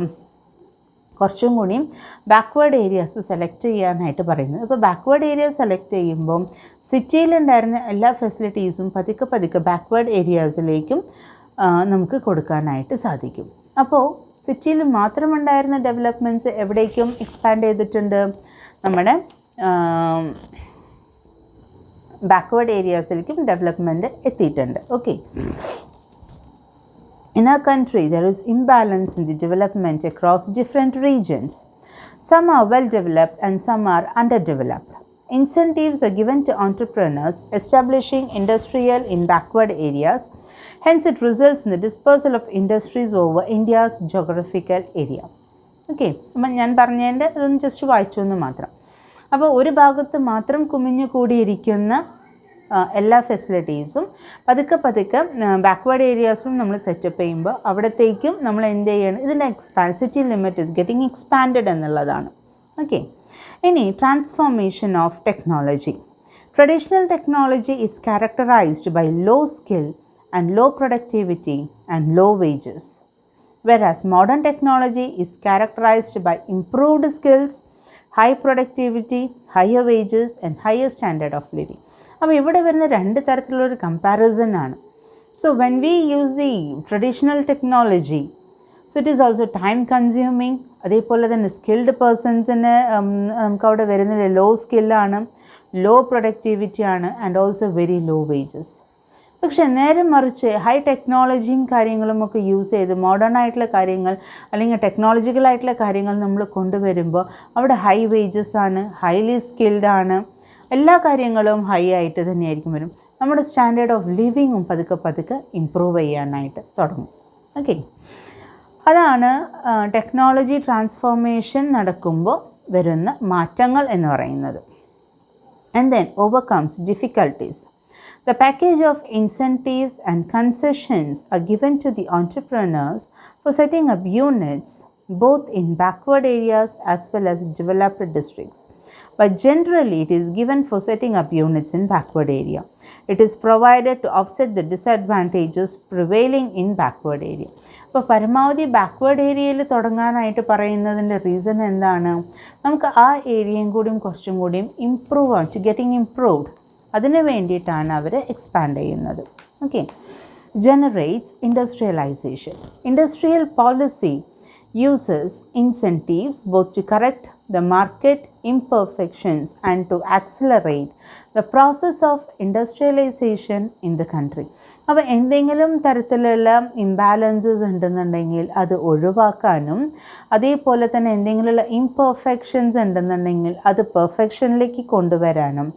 കുറച്ചും കൂടി ബാക്ക്വേർഡ് ഏരിയാസ് സെലക്ട് ചെയ്യാനായിട്ട് പറയുന്നത്. അപ്പോൾ ബാക്ക്വേർഡ് ഏരിയ സെലക്ട് ചെയ്യുമ്പം സിറ്റിയിലുണ്ടായിരുന്ന എല്ലാ ഫെസിലിറ്റീസും പതുക്കെ ബാക്ക്വേർഡ് ഏരിയാസിലേക്കും നമുക്ക് കൊടുക്കാനായിട്ട് സാധിക്കും. അപ്പോൾ സിറ്റിയിൽ മാത്രമുണ്ടായിരുന്ന ഡെവലപ്മെൻറ്റ്സ് എവിടേക്കും എക്സ്പാൻഡ് ചെയ്തിട്ടുണ്ട്? നമ്മുടെ ബാക്ക്വേർഡ് ഏരിയാസിലേക്കും ഡെവലപ്മെൻറ്റ് എത്തിയിട്ടുണ്ട്. Okay, in our country there is imbalance in the development across different regions. Some are well developed and some are underdeveloped. Incentives are given to entrepreneurs establishing industrial in backward areas. Hence it results in the dispersal of industries over India's geographical area. Okay, അപ്പം ഞാൻ പറഞ്ഞതിൻ്റെ ഇതൊന്ന് just വായിച്ചു എന്ന് മാത്രം. അപ്പോൾ ഒരു ഭാഗത്ത് മാത്രം കുമിഞ്ഞു കൂടിയിരിക്കുന്ന എല്ലാ ഫെസിലിറ്റീസും പതുക്കെ ബാക്ക്വേർഡ് ഏരിയാസും നമ്മൾ സെറ്റപ്പ് ചെയ്യുമ്പോൾ അവിടത്തേക്കും നമ്മൾ എന്ത് ചെയ്യണം, ഇതിൻ്റെ city limit is getting expanded എന്നുള്ളതാണ്. ഓക്കെ, ഇനി transformation of technology. Traditional technology is characterized by low skill and low productivity and low wages, whereas modern technology is characterized by improved skills, high productivity, higher wages and higher standard of living. അപ്പോൾ ഇവിടെ വരുന്ന രണ്ട് തരത്തിലുള്ളൊരു comparison ആണ്. So when we use the traditional technology, so it is also time consuming. അതേപോലെ തന്നെ skilled പേഴ്സൺസിന് നമുക്ക് അവിടെ വരുന്നത് ലോ സ്കില്ലാണ്, ലോ പ്രൊഡക്ടിവിറ്റി ആണ് and also very low wages. പക്ഷേ നേരെ മറിച്ച് ഹൈ ടെക്നോളജിയും കാര്യങ്ങളും ഒക്കെ യൂസ് ചെയ്ത് മോഡേൺ ആയിട്ടുള്ള കാര്യങ്ങൾ അല്ലെങ്കിൽ ടെക്നോളജിക്കലായിട്ടുള്ള കാര്യങ്ങൾ നമ്മൾ കൊണ്ടുവരുമ്പോൾ അവിടെ ഹൈ വേജസ് ആണ്, ഹൈലി സ്കിൽഡ് ആണ്, എല്ലാ കാര്യങ്ങളും ഹൈ ആയിട്ട് തന്നെയായിരിക്കും വരും. നമ്മുടെ സ്റ്റാൻഡേർഡ് ഓഫ് ലിവിങ്ങും പതുക്കെ പതുക്കെ ഇമ്പ്രൂവ് ചെയ്യാനായിട്ട് തുടങ്ങും. ഓക്കെ, അതാണ് ടെക്നോളജി ട്രാൻസ്ഫോർമേഷൻ നടക്കുമ്പോൾ വരുന്ന മാറ്റങ്ങൾ എന്ന് പറയുന്നത്. And then overcomes difficulties. The package of incentives and concessions are given to the entrepreneurs for setting up units both in backward areas as well as developed districts. But generally it is given for setting up units in backward area. It is provided to offset the disadvantages prevailing in backward area. ഇപ്പോൾ പരമാവധി backward ഏരിയയിൽ തുടങ്ങാനായിട്ട് പറയുന്നതിൻ്റെ reason എന്താണ്? നമുക്ക് ആ ഏരിയയും കൂടിയും കുറച്ചും കൂടിയും ഇമ്പ്രൂവ് ആവും, ടു ഗെറ്റിംഗ് ഇംപ്രൂവ്ഡ്, അതിന് വേണ്ടിയിട്ടാണ് അവർ എക്സ്പാൻഡ് ചെയ്യുന്നത്. Okay, generates industrialisation. Industrial policy uses incentives both to correct the market imperfections and to accelerate the process of industrialization in the country. അപ്പോൾ എന്തെങ്കിലും തരത്തിലുള്ള ഇംബാലൻസസ് ഉണ്ടെന്നുണ്ടെങ്കിൽ അത് ഒഴിവാക്കാനും അതേപോലെ തന്നെ എന്തെങ്കിലുമുള്ള ഇംപെർഫെക്ഷൻസ് ഉണ്ടെന്നുണ്ടെങ്കിൽ അത് പെർഫെക്ഷനിലേക്ക് കൊണ്ടുവരാനും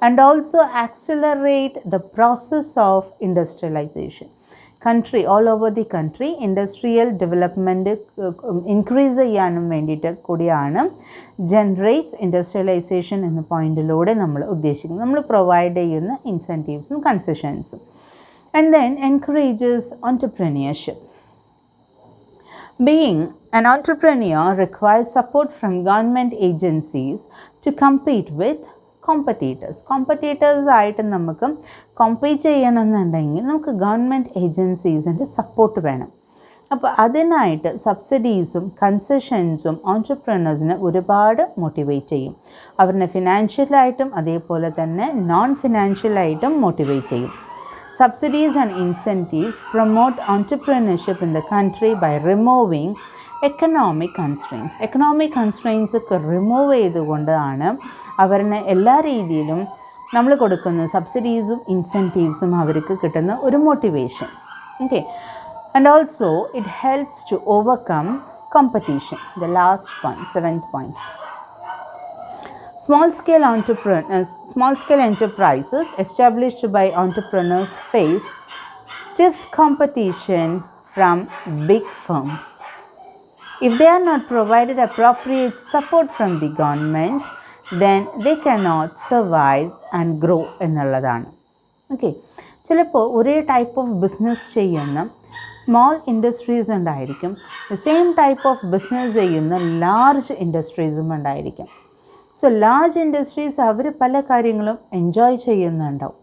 and also accelerate the process of industrialisation. Country all over the country industrial development increase ചെയ്യാനും വേണ്ടിയിട്ട് കൂടിയാണ് ജനറേറ്റ്സ് ഇൻഡസ്ട്രിയലൈസേഷൻ എന്ന പോയിൻറ്റിലൂടെ നമ്മൾ ഉദ്ദേശിക്കുന്നത്. നമ്മൾ പ്രൊവൈഡ് ചെയ്യുന്ന ഇൻസെൻറ്റീവ്സും കൺസെഷൻസും. And then encourages entrepreneurship. Being an entrepreneur requires support from government agencies to compete with competitors. Competitors ആയിട്ട് നമുക്ക് കോമ്പീറ്റ് ചെയ്യണമെന്നുണ്ടെങ്കിൽ നമുക്ക് ഗവൺമെൻറ് ഏജൻസീസിൻ്റെ സപ്പോർട്ട് വേണം. അപ്പോൾ അതിനായിട്ട് സബ്സിഡീസും കൺസെഷൻസും ഓൺട്രപ്രനേഴ്സിനെ ഒരുപാട് മോട്ടിവേറ്റ് ചെയ്യും. അവരെ ഫിനാൻഷ്യലായിട്ടും അതേപോലെ തന്നെ നോൺ ഫിനാൻഷ്യലായിട്ടും മോട്ടിവേറ്റ് ചെയ്യും. Subsidies and incentives promote entrepreneurship in the country by removing economic constraints. Economic constraints ഒക്കെ റിമൂവ് ചെയ്തുകൊണ്ടാണ് അവരിന് എല്ലാ രീതിയിലും നമ്മൾ കൊടുക്കുന്ന സബ്സിഡീസും ഇൻസെൻറ്റീവ്സും അവർക്ക് കിട്ടുന്ന ഒരു motivation. Okay, and also it helps to overcome competition. The last point, 7th point. Small-scale enterprises established by entrepreneurs face stiff competition from big firms. If they are not provided appropriate support from the government, then they cannot survive and grow എന്നുള്ളതാണ്. Okay, ചിലപ്പോൾ ഒരേ type of business ചെയ്യുന്ന small industries ഉണ്ടായിരിക്കും, same type of business ചെയ്യുന്ന large ഇൻഡസ്ട്രീസും ഉണ്ടായിരിക്കും. So large industries അവർ പല കാര്യങ്ങളും enjoy ചെയ്യുന്നുണ്ടാവും.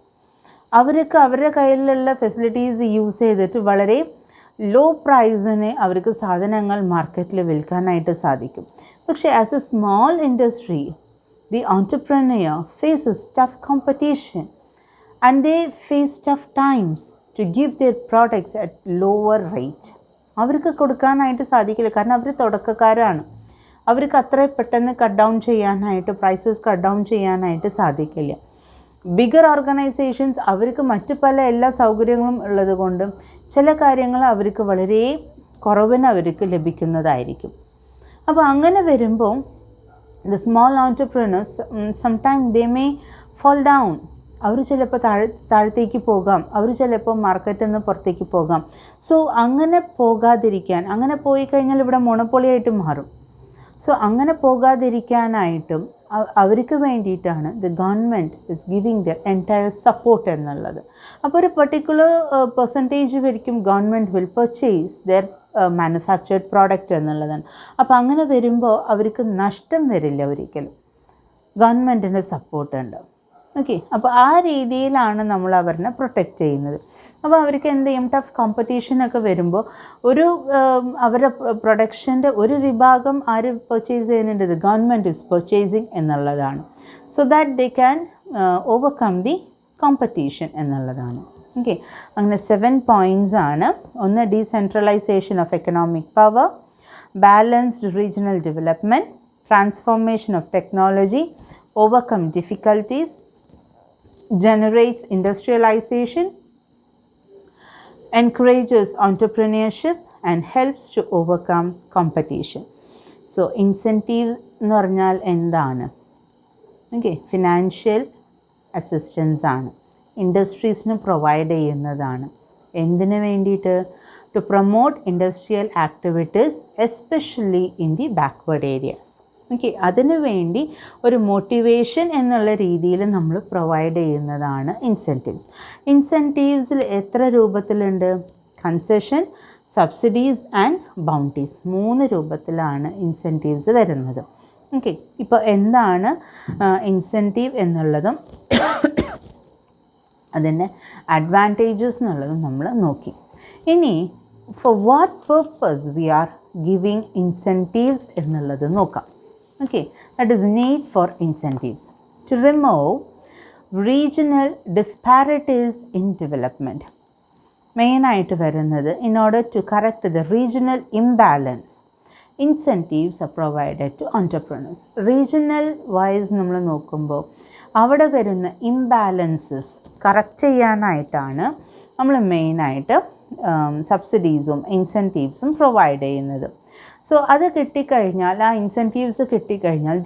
അവർക്ക് അവരുടെ കയ്യിലുള്ള ഫെസിലിറ്റീസ് യൂസ് ചെയ്തിട്ട് വളരെ ലോ പ്രൈസിന് അവർക്ക് സാധനങ്ങൾ മാർക്കറ്റിൽ വിൽക്കാനായിട്ട് സാധിക്കും. പക്ഷേ as a small industry the entrepreneur faces tough competition and they face tough times to give their products at lower rate. അവർക്ക് കൊടുക്കാനായിട്ട് സാധിക്കില്ല, കാരണം അവർ തുടക്കക്കാരാണ്. അവർക്ക് അത്ര പെട്ടെന്ന് കട്ട് ഡൗൺ ചെയ്യാനായിട്ട്, പ്രൈസസ് കട്ട് ഡൗൺ ചെയ്യാനായിട്ട് സാധിക്കില്ല. ബിഗർ ഓർഗനൈസേഷൻസ് അവർക്ക് മറ്റ് പല എല്ലാ സൗകര്യങ്ങളും ഉള്ളത് കൊണ്ട് ചില കാര്യങ്ങൾ അവർക്ക് വളരെ കുറവിന് അവർക്ക് ലഭിക്കുന്നതായിരിക്കും. അപ്പോൾ അങ്ങനെ വരുമ്പോൾ the small entrepreneurs sometime they may fall down. അവർ ചിലപ്പോൾ താഴത്തേക്ക് പോകാം, അവർ ചിലപ്പോൾ മാർക്കറ്റിൽ നിന്ന് പുറത്തേക്ക് പോകാം. സോ അങ്ങനെ പോകാതിരിക്കാൻ, അങ്ങനെ പോയി കഴിഞ്ഞാൽ ഇവിടെ മോണോപ്പൊളിയായിട്ട് മാറും. സോ അങ്ങനെ പോകാതിരിക്കാനായിട്ടും അവർക്ക് വേണ്ടിയിട്ടാണ് the government is giving the entire support എന്നുള്ളത്. അപ്പോൾ ഒരു പെർട്ടിക്കുലർ പെർസെൻറ്റേജ് വരിക്കും government will purchase their manufactured product എന്നുള്ളതാണ്. അപ്പോൾ അങ്ങനെ വരുമ്പോൾ അവർക്ക് നഷ്ടം വരില്ല ഒരിക്കലും, ഗവൺമെൻറ്റിൻ്റെ സപ്പോർട്ട് ഉണ്ട്. ഓക്കെ, അപ്പോൾ ആ രീതിയിലാണ് നമ്മൾ അവരെ പ്രൊട്ടക്റ്റ് ചെയ്യുന്നത്. അപ്പോൾ അവർക്ക് എന്ത് ചെയ്യും, ടഫ് കോമ്പറ്റീഷനൊക്കെ വരുമ്പോൾ ഒരു അവരുടെ പ്രൊഡക്ഷൻ്റെ ഒരു വിഭാഗം ആര് പർച്ചേസ് ചെയ്യുന്നുണ്ട്, ഗവൺമെൻറ് ഇസ് പർച്ചേസിങ് എന്നുള്ളതാണ്. So that they can overcome the competition എന്നുള്ളതാണ്. ഓക്കെ, അങ്ങനെ 7 points ആണ്. ഒന്ന്, decentralisation of economic power, balanced regional development, transformation of technology, overcome difficulties, generates industrialization, encourages entrepreneurship and helps to overcome competition. So incentive എന്ന് പറഞ്ഞാൽ എന്താണ്? Okay, financial assistance ആണ്, ഇൻഡസ്ട്രീസിന് provide ചെയ്യുന്നതാണ്. എന്തിനു വേണ്ടിയിട്ട്? To promote industrial activities especially in the backward areas. Okay, അതിനു വേണ്ടി ഒരു മോട്ടിവേഷൻ എന്നുള്ള രീതിയിൽ നമ്മൾ പ്രൊവൈഡ് ചെയ്യുന്നതാണ് ഇൻസെൻറ്റീവ്സ്. ഇൻസെൻറ്റീവ്സിൽ എത്ര രൂപത്തിലുണ്ട്? കൺസെഷൻ, സബ്സിഡീസ് ആൻഡ് ബൗണ്ടീസ്, 3 രൂപത്തിലാണ് ഇൻസെൻറ്റീവ്സ് വരുന്നത്. ഓക്കെ, ഇപ്പോൾ എന്താണ് ഇൻസെൻറ്റീവ് എന്നുള്ളതും അതിൻ്റെ അഡ്വാൻറ്റേജസ് എന്നുള്ളതും നമ്മൾ നോക്കി. ഇനി for what purpose we are giving incentives എന്നുള്ളത് നോക്കാം. Okay, that is need for incentives to remove regional disparities in development. Main ആയിട്ട് വരുന്നത്, in order to correct the regional imbalance, incentives are provided to entrepreneurs. Regional wise നമ്മൾ നോക്കുമ്പോൾ അവിടെ വരുന്ന imbalances correct ചെയ്യാനായിട്ടാണ് നമ്മൾ മെയിനായിട്ട് സബ്സിഡീസും ഇൻസെൻറ്റീവ്സും പ്രൊവൈഡ് ചെയ്യുന്നത്. സോ അത് കിട്ടിക്കഴിഞ്ഞാൽ, ആ ഇൻസെൻറ്റീവ്സ് കിട്ടിക്കഴിഞ്ഞാൽ,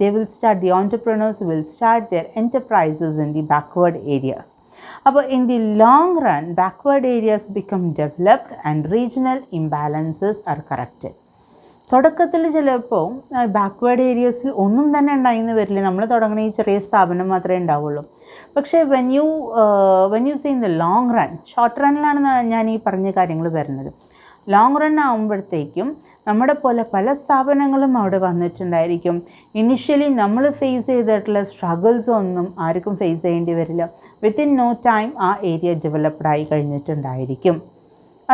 the entrepreneurs will start their enterprises in the backward areas. അപ്പോൾ in the long run, backward areas become developed and regional imbalances are corrected. തുടക്കത്തിൽ ചിലപ്പോൾ ബാക്ക്വേർഡ് ഏരിയസിൽ ഒന്നും തന്നെ ഉണ്ടായിന്ന് വരില്ല, നമ്മൾ തുടങ്ങുന്ന ഈ ചെറിയ സ്ഥാപനം മാത്രമേ ഉണ്ടാവുള്ളൂ. പക്ഷേ when you see in the long run, short റണ്ണിലാണ് ഞാൻ ഈ പറഞ്ഞ കാര്യങ്ങൾ വരുന്നത്. ലോങ് റൺ ആകുമ്പോഴത്തേക്കും നമ്മുടെ പോലെ പല സ്ഥാപനങ്ങളും അവിടെ വന്നിട്ടുണ്ടായിരിക്കും. ഇനിഷ്യലി നമ്മൾ ഫേസ് ചെയ്തിട്ടുള്ള സ്ട്രഗിൾസ് ഒന്നും ആർക്കും ഫേസ് ചെയ്യേണ്ടി വരില്ല. വിത്തിൻ നോ ടൈം ആ ഏരിയ ഡെവലപ്ഡ് ആയി കഴിഞ്ഞിട്ടുണ്ടായിരിക്കും.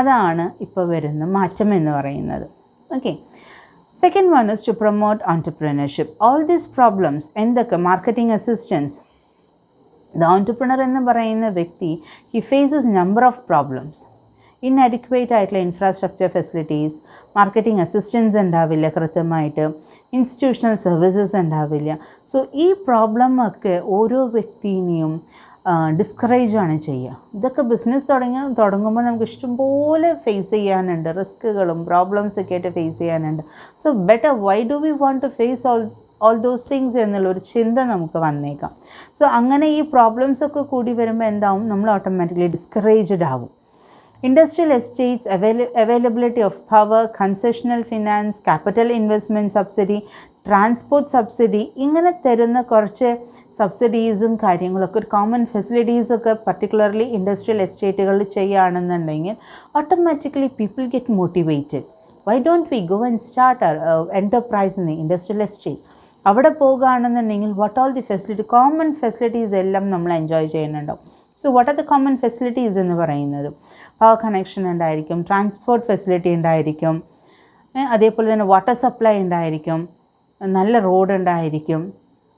അതാണ് ഇപ്പോൾ വരുന്ന മാറ്റം എന്ന് പറയുന്നത്. Okay, second one is to promote entrepreneurship. All these problems എന്തൊക്കെ? Marketing assistance. ദ ഓൺടർപ്രണർ എന്ന് പറയുന്ന വ്യക്തി he faces number of problems. Inadequate ആയിട്ടുള്ള ഇൻഫ്രാസ്ട്രക്ചർ ഫെസിലിറ്റീസ്, മാർക്കറ്റിംഗ് അസിസ്റ്റൻസ് ഉണ്ടാവില്ല കൃത്യമായിട്ട്, ഇൻസ്റ്റിറ്റ്യൂഷണൽ സർവീസസ് ഉണ്ടാവില്ല. സോ ഈ പ്രോബ്ലമൊക്കെ ഓരോ വ്യക്തിനെയും ഡിസ്കറേജാണ് ചെയ്യുക. ഇതൊക്കെ ബിസിനസ് തുടങ്ങുമ്പോൾ നമുക്ക് ഇഷ്ടംപോലെ ഫേസ് ചെയ്യാനുണ്ട്, റിസ്ക്കുകളും പ്രോബ്ലംസൊക്കെ ആയിട്ട് ഫേസ് ചെയ്യാനുണ്ട്. So better why do we want to face all those things എന്നുള്ളൊരു ചിന്ത നമുക്ക് വന്നേക്കാം. സോ അങ്ങനെ ഈ പ്രോബ്ലംസൊക്കെ കൂടി വരുമ്പോൾ എന്താവും? നമ്മൾ ഓട്ടോമാറ്റിക്കലി ഡിസ്കറേജ്ഡ് ആവും. Industrial estates, availability of power, concessional finance, capital investment subsidy, transport subsidy, ഇങ്ങനെ തരുന്ന കുറച്ച് സബ്സിഡീസും കാര്യങ്ങളൊക്കെ, ഒരു കോമൺ ഫെസിലിറ്റീസൊക്കെ പർട്ടിക്കുലർലി ഇൻഡസ്ട്രിയൽ എസ്റ്റേറ്റുകളിൽ ചെയ്യുകയാണെന്നുണ്ടെങ്കിൽ automatically people get motivated. Why don't we go and start enterprise in the industrial estate? അവിടെ പോകുകയാണെന്നുണ്ടെങ്കിൽ what all the facility, common facilities എല്ലാം നമ്മൾ എൻജോയ് ചെയ്യുന്നുണ്ടാവും. So what are the common facilities എന്ന് പറയുന്നത്? പവർ കണക്ഷൻ ഉണ്ടായിരിക്കും, ട്രാൻസ്പോർട്ട് ഫെസിലിറ്റി ഉണ്ടായിരിക്കും, അതേപോലെ തന്നെ വാട്ടർ സപ്ലൈ ഉണ്ടായിരിക്കും, നല്ല റോഡ് ഉണ്ടായിരിക്കും,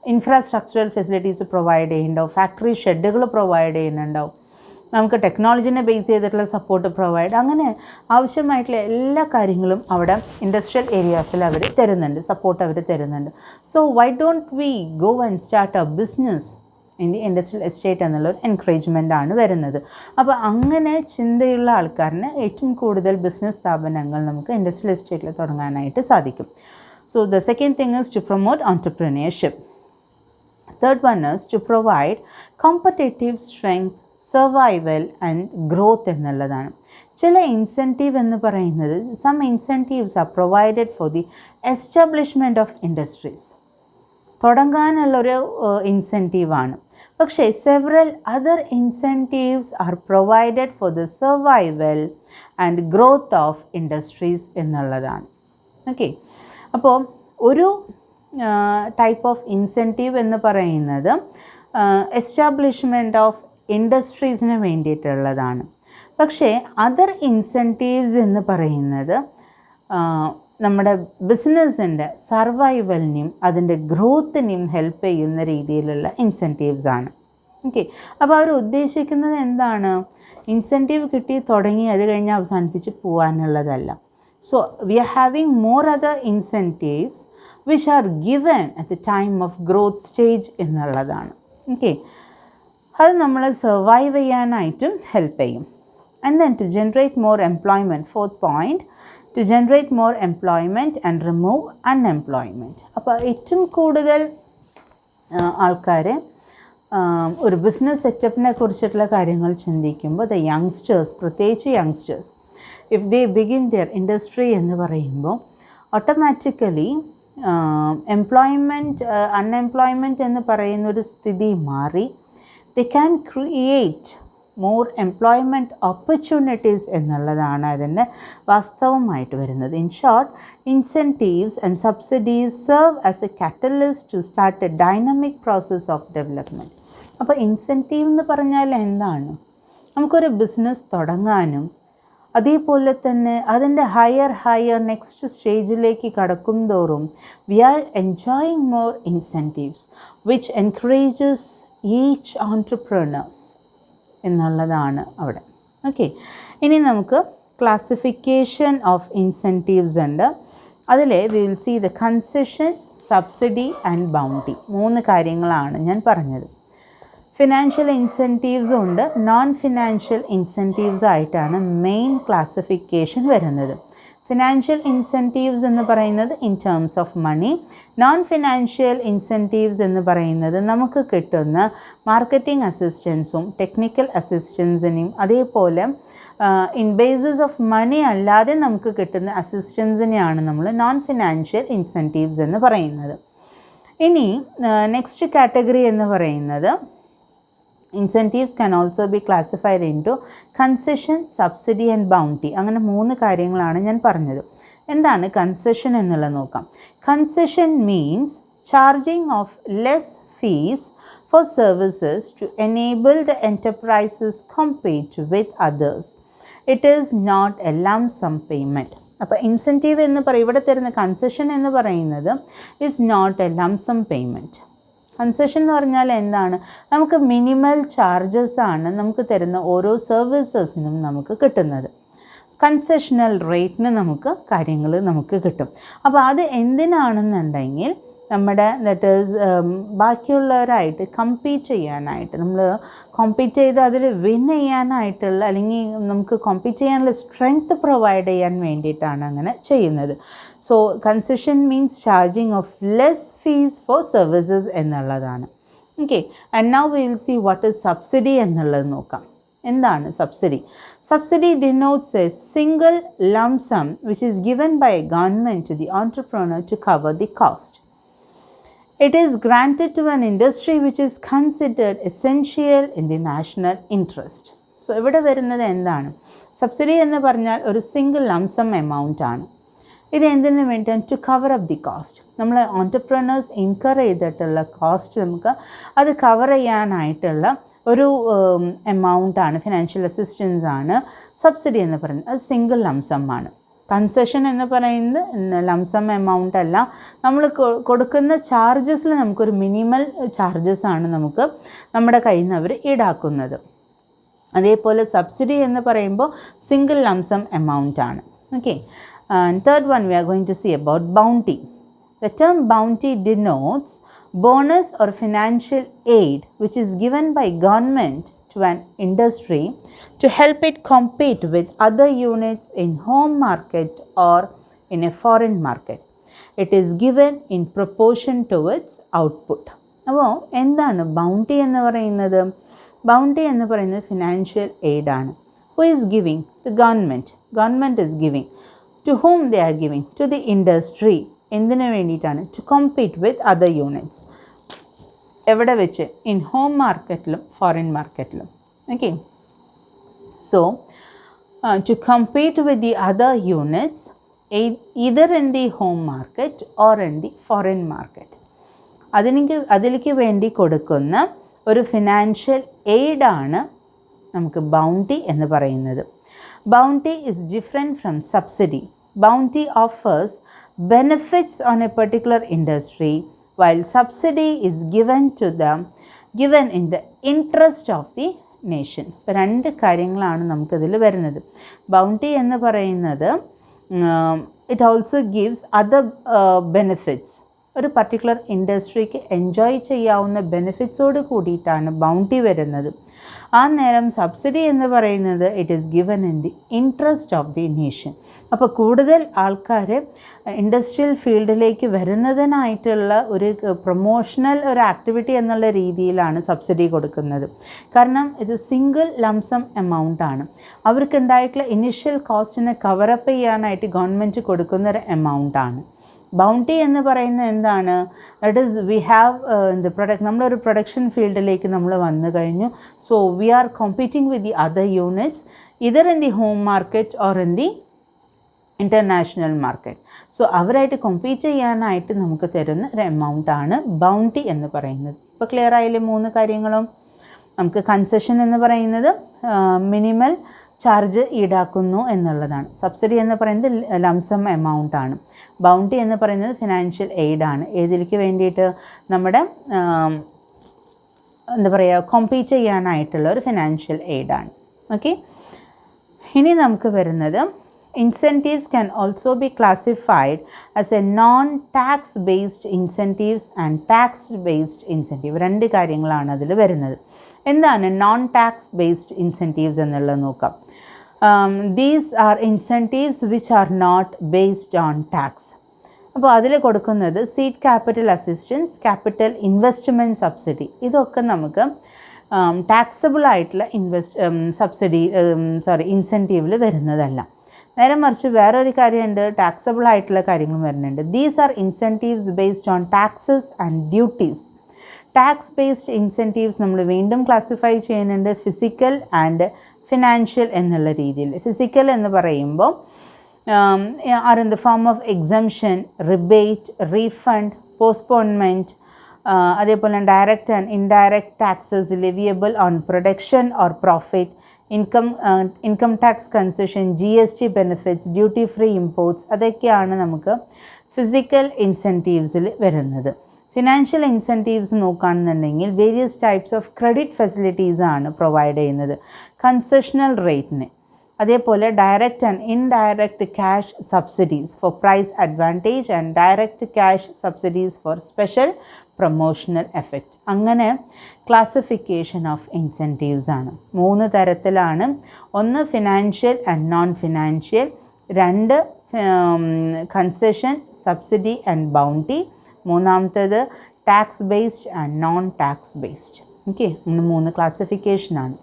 ഇൻഫ്രാസ്ട്രക്ചറൽ ഫെസിലിറ്റീസ് പ്രൊവൈഡ് ചെയ്യുന്നുണ്ടാവും, ഫാക്ടറി ഷെഡുകൾ പ്രൊവൈഡ് ചെയ്യുന്നുണ്ടാവും, നമുക്ക് ടെക്നോളജിനെ ബേസ് ചെയ്തിട്ടുള്ള സപ്പോർട്ട് പ്രൊവൈഡ്, അങ്ങനെ ആവശ്യമായിട്ടുള്ള എല്ലാ കാര്യങ്ങളും അവിടെ ഇൻഡസ്ട്രിയൽ ഏരിയാസിൽ അവർ തരുന്നുണ്ട്, സപ്പോർട്ട് അവർ തരുന്നുണ്ട്. So Y don't we go and start A business in the industrial estate എന്നുള്ളൊരു എൻകറേജ്മെൻ്റ് ആണ് വരുന്നത്. അപ്പോൾ അങ്ങനെ ചിന്തയുള്ള ആൾക്കാരിന് ഏറ്റവും കൂടുതൽ ബിസിനസ് സ്ഥാപനങ്ങൾ നമുക്ക് ഇൻഡസ്ട്രിയൽ എസ്റ്റേറ്റിൽ തുടങ്ങാനായിട്ട് സാധിക്കും. So the second thing is to promote entrepreneurship. Third one is to provide competitive strength, survival and growth എന്നുള്ളതാണ്. ചില ഇൻസെൻറ്റീവ് എന്ന് പറയുന്നത്, some incentives are provided for the establishment of industries, തുടങ്ങാനുള്ളൊരു ഇൻസെൻറ്റീവാണ്. പക്ഷേ several other incentives are provided for the survival and growth of industries എന്നുള്ളതാണ്. Okay, അപ്പോൾ ഒരു ടൈപ്പ് ഓഫ് ഇൻസെൻറ്റീവ് എന്ന് പറയുന്നത് എസ്റ്റാബ്ലിഷ്മെൻറ്റ് ഓഫ് ഇൻഡസ്ട്രീസിന് വേണ്ടിയിട്ടുള്ളതാണ്. പക്ഷേ അതർ ഇൻസെൻറ്റീവ്സ് എന്ന് പറയുന്നത് നമ്മുടെ ബിസിനസ്സിൻ്റെ സർവൈവലിനെയും അതിൻ്റെ ഗ്രോത്തിനെയും ഹെൽപ്പ് ചെയ്യുന്ന രീതിയിലുള്ള ഇൻസെൻറ്റീവ്സ് ആണ്. ഓക്കെ, അപ്പോൾ അവർ ഉദ്ദേശിക്കുന്നത് എന്താണ്? ഇൻസെൻറ്റീവ് കിട്ടി തുടങ്ങി അത് കഴിഞ്ഞ് അവസാനിപ്പിച്ച് പോകാനുള്ളതല്ല. So we are having more other incentives which are given at the time of growth stage എന്നുള്ളതാണ്. ഓക്കെ, അത് നമ്മൾ സർവൈവ് ചെയ്യാനായിട്ടും ഹെൽപ്പ് ചെയ്യും. And then to generate more employment, fourth point, to generate more employment and remove unemployment. അപ്പോൾ ഏറ്റവും കൂടുതൽ ആൾക്കാരെ ഒരു ബിസിനസ് സെറ്റപ്പിനെ കുറിച്ചിട്ടുള്ള കാര്യങ്ങൾ ചിന്തിക്കുമ്പോൾ ദ യങ്സ്റ്റേഴ്സ്, പ്രത്യേകിച്ച് youngsters, if they begin their industry എന്ന് പറയുമ്പോൾ ഓട്ടോമാറ്റിക്കലി അൺഎംപ്ലോയ്മെൻറ്റ് എന്ന് പറയുന്നൊരു സ്ഥിതി മാറി they can create more employment opportunities എന്നുള്ളതാണ് അതിൻ്റെ വാസ്തവമായിട്ട് വരുന്നത്. In short, incentives and subsidies serve as a catalyst to start a dynamic process of development. അപ്പോൾ ഇൻസെൻറ്റീവ് എന്ന് പറഞ്ഞാൽ എന്താണ്? നമുക്കൊരു ബിസിനസ് തുടങ്ങാനും അതേപോലെ തന്നെ അതിൻ്റെ ഹയർ നെക്സ്റ്റ് സ്റ്റേജിലേക്ക് കടക്കും തോറും we are enjoying more incentives which encourages each entrepreneurs എന്നുള്ളതാണ് അവിടെ. ഓക്കെ, ഇനി നമുക്ക് ക്ലാസിഫിക്കേഷൻ ഓഫ് ഇൻസെൻറ്റീവ്സ് ഉണ്ട്. അതിൽ we will see the concession, subsidy and bounty. 3 കാര്യങ്ങളാണ് ഞാൻ പറഞ്ഞത്. ഫിനാൻഷ്യൽ ഇൻസെൻറ്റീവ്സും ഉണ്ട്, നോൺ ഫിനാൻഷ്യൽ ഇൻസെൻറ്റീവ്സ് ആയിട്ടാണ് മെയിൻ ക്ലാസിഫിക്കേഷൻ വരുന്നത്. ഫിനാൻഷ്യൽ ഇൻസെൻറ്റീവ്സ് എന്ന് പറയുന്നത് in terms of money, non financial incentives എന്ന് പറയുന്നത് നമുക്ക് കിട്ടുന്ന മാർക്കറ്റിംഗ് അസിസ്റ്റൻസും ടെക്നിക്കൽ അസിസ്റ്റൻസിനെയും അതേപോലെ ഇൻ ബേസിസ് ഓഫ് മണി അല്ലാതെ നമുക്ക് കിട്ടുന്ന അസിസ്റ്റൻസിനെയാണ് നമ്മൾ നോൺ ഫിനാൻഷ്യൽ ഇൻസെൻറ്റീവ്സ് എന്ന് പറയുന്നത്. ഇനി നെക്സ്റ്റ് കാറ്റഗറി എന്ന് പറയുന്നത് incentives can also be classified in to concession, subsidy and bounty. അങ്ങനെ 3 കാര്യങ്ങളാണ് ഞാൻ പറഞ്ഞത്. എന്താണ് കൺസെഷൻ എന്നുള്ളത് നോക്കാം. Concession means charging of less fees for services to enable the enterprises compete with others. It is not a lump sum payment. അപ്പോൾ incentive എന്ന് ഇവിടെ തരുന്ന കൺസെഷൻ എന്ന് പറയുന്നത് is not a lump sum payment. Concession എന്ന് പറഞ്ഞാൽ എന്താണ്? നമുക്ക് മിനിമൽ ചാർജസ് ആണ് നമുക്ക് തരുന്ന ഓരോ സർവീസസിനും നമുക്ക് കിട്ടുന്നത്. കൺസെഷണൽ റേറ്റിന് നമുക്ക് കാര്യങ്ങൾ നമുക്ക് കിട്ടും. അപ്പോൾ അത് എന്തിനാണെന്നുണ്ടെങ്കിൽ നമ്മുടെ ദറ്റ് ഈസ് ബാക്കിയുള്ളവരായിട്ട് കമ്പീറ്റ് ചെയ്യാനായിട്ട്, നമ്മൾ കോമ്പീറ്റ് ചെയ്ത് അതിൽ വിൻ ചെയ്യാനായിട്ടുള്ള അല്ലെങ്കിൽ നമുക്ക് കോമ്പീറ്റ് ചെയ്യാനുള്ള സ്ട്രെങ്ത് പ്രൊവൈഡ് ചെയ്യാൻ വേണ്ടിയിട്ടാണ് അങ്ങനെ ചെയ്യുന്നത്. So concession means charging of less fees for services എന്നുള്ളതാണ്. Okay, and now we will see what is subsidy എന്നുള്ളത് നോക്കാം. എന്താണ് subsidy? Subsidy denotes a single lump sum which is given by a government to the entrepreneur to cover the cost. It is granted to an industry which is considered essential in the national interest. So ഇവിടെ വരുന്നത് എന്താണ്? Subsidy എന്ന് പറഞ്ഞാൽ ഒരു single lump some amount ആണ്. ഇത് എന്തിനു വേണ്ടിയാണ്? To cover up the cost. നമ്മൾ ഓൺടർപ്രനേഴ്സ് ഇൻകർ ചെയ്തിട്ടുള്ള കോസ്റ്റ് നമുക്ക് അത് കവർ ചെയ്യാനായിട്ടുള്ള ഒരു എമൗണ്ടാണ്, ഫിനാൻഷ്യൽ അസിസ്റ്റൻസ് ആണ് സബ്സിഡി എന്ന് പറയുന്നത്. അത് സിംഗിൾ ലംപ് സം ആണ്. കൺസെഷൻ എന്ന് പറയുന്നത് ലംപ് സം എമൗണ്ട് അല്ല, നമ്മൾ കൊടുക്കുന്ന ചാർജസിൽ നമുക്കൊരു മിനിമൽ ചാർജസ് ആണ് നമുക്ക് നമ്മുടെ കയ്യിൽ നിന്ന് അവർ ഈടാക്കുന്നത്. അതേപോലെ സബ്സിഡി എന്ന് പറയുമ്പോൾ സിംഗിൾ ലംപ് സം എമൗണ്ട് ആണ്. Okay, and third one we are going to see about bounty. The term bounty denotes bonus or financial aid which is given by government to an industry to help it compete with other units in home market or in a foreign market. It is given in proportion to its output. അപ്പോൾ എന്താണ് bounty എന്ന് പറയുന്നത്? Bounty എന്ന് പറയുന്നത് financial aid ആണ്. Who is giving? The government. Government is giving. To whom they are giving? To the industry. എന്തിനു വേണ്ടിയിട്ടാണ്? To compete with other units. എവിടെ വെച്ച്? ഇൻ ഹോം മാർക്കറ്റിലും ഫോറിൻ മാർക്കറ്റിലും. Okay, so to compete with the other units either in the home market or in the foreign market. അതിലേക്ക് വേണ്ടി കൊടുക്കുന്ന ഒരു ഫിനാൻഷ്യൽ എയ്ഡാണ് നമുക്ക് ബൗണ്ടി എന്ന് പറയുന്നത്. Bounty is different from subsidy. Bounty offers benefits on a particular industry, while subsidy is given in the interest of the nation. ഇപ്പോൾ രണ്ട് കാര്യങ്ങളാണ് നമുക്കിതിൽ വരുന്നത്. ബൗണ്ടി എന്ന് പറയുന്നത് it also gives other benefits. ഒരു പർട്ടിക്കുലർ ഇൻഡസ്ട്രിക്ക് എൻജോയ് ചെയ്യാവുന്ന ബെനിഫിറ്റ്സോട് കൂടിയിട്ടാണ് ബൗണ്ടി വരുന്നത്. ആ നേരം സബ്സിഡി എന്ന് പറയുന്നത് it is given in the interest of the nation. അപ്പോൾ കൂടുതൽ ആൾക്കാർ ഇൻഡസ്ട്രിയൽ ഫീൽഡിലേക്ക് വരുന്നതിനായിട്ടുള്ള ഒരു പ്രൊമോഷണൽ ഒരു ആക്ടിവിറ്റി എന്നുള്ള രീതിയിലാണ് സബ്സിഡി കൊടുക്കുന്നത്. കാരണം ഇത് സിംഗിൾ ലംസം എമൗണ്ട് ആണ്. അവർക്കുണ്ടായിട്ടുള്ള ഇനിഷ്യൽ കോസ്റ്റിനെ കവറപ്പ് ചെയ്യാനായിട്ട് ഗവൺമെൻറ് കൊടുക്കുന്ന ഒരു എമൗണ്ട് ആണ്. ബൗണ്ടി എന്ന് പറയുന്നത് എന്താണ്? ദാറ്റ് ഈസ് വി ഹാവ് നമ്മളൊരു പ്രൊഡക്ഷൻ ഫീൽഡിലേക്ക് നമ്മൾ വന്നു കഴിഞ്ഞു. So we are competing with the other units either in the home market or in the international market. So അവരായിട്ട് കോമ്പീറ്റ് ചെയ്യാനായിട്ട് നമുക്ക് തരുന്ന ഒരു എമൗണ്ടാണ് ബൗണ്ടി എന്ന് പറയുന്നത്. ഇപ്പോൾ ക്ലിയർ ആയില്ലേ 3 കാര്യങ്ങളും? നമുക്ക് കൺസെഷൻ എന്ന് പറയുന്നത് മിനിമൽ ചാർജ് ഈടാക്കുന്നു എന്നുള്ളതാണ്. സബ്സിഡി എന്ന് പറയുന്നത് ലംസം എമൗണ്ട് ആണ്. ബൗണ്ടി എന്ന് പറയുന്നത് ഫിനാൻഷ്യൽ എയ്ഡാണ്. ഏതിലേക്ക് വേണ്ടിയിട്ട്? നമ്മുടെ എന്താ പറയുക, കോമ്പീറ്റ് ചെയ്യാനായിട്ടുള്ള ഒരു ഫിനാൻഷ്യൽ എയ്ഡാണ്. ഓക്കെ, ഇനി നമുക്ക് വരുന്നത് incentives can also be classified as a non-tax based incentives and tax based incentive. രണ്ട് കാര്യങ്ങളാണ് അതിൽ വരുന്നത്. എന്താണ് നോൺ ടാക്സ് ബേസ്ഡ് ഇൻസെൻറ്റീവ്സ് എന്നുള്ളത് നോക്കാം. These are incentives which are not based on tax. അപ്പോൾ അതിൽ കൊടുക്കുന്നത് seed capital assistance, capital investment subsidy, ഇതൊക്കെ നമുക്ക് ടാക്സബിൾ ആയിട്ടുള്ള ഇൻസെൻറ്റീവിൽ വരുന്നതല്ല. നേരെ മറിച്ച് വേറൊരു കാര്യമുണ്ട്, ടാക്സബിൾ ആയിട്ടുള്ള കാര്യങ്ങളും വരുന്നുണ്ട്. These are incentives based on taxes and duties. Tax based incentives നമ്മൾ വീണ്ടും ക്ലാസിഫൈ ചെയ്യുന്നുണ്ട് ഫിസിക്കൽ ആൻഡ് ഫിനാൻഷ്യൽ എന്നുള്ള രീതിയിൽ. ഫിസിക്കൽ എന്ന് പറയുമ്പോൾ are in the form of exemption, rebate, refund, postponement, അതേപോലെ direct and indirect taxes leviable on production or profit, income tax concession, GST benefits, duty free imports, അതൊക്കെയാണ് നമുക്ക് physical ഇൻസെൻറ്റീവ്സിൽ വരുന്നത്. Financial incentives നോക്കുകയാണെന്നുണ്ടെങ്കിൽ വേരിയസ് ടൈപ്സ് ഓഫ് ക്രെഡിറ്റ് ഫെസിലിറ്റീസാണ് provide ചെയ്യുന്നത് concessional റേറ്റിന്. അതേപോലെ direct and indirect cash subsidies for price advantage and direct cash subsidies for special promotional effect. അങ്ങനെ ക്ലാസിഫിക്കേഷൻ ഓഫ് ഇൻസെൻറ്റീവ്സ് ആണ് 3 തരത്തിലാണ്. ഒന്ന് financial and non financial, 2 concession, subsidy and bounty, 3ാമത്തേത് tax based and non tax based. Okay, 3 ക്ലാസിഫിക്കേഷനാണ്.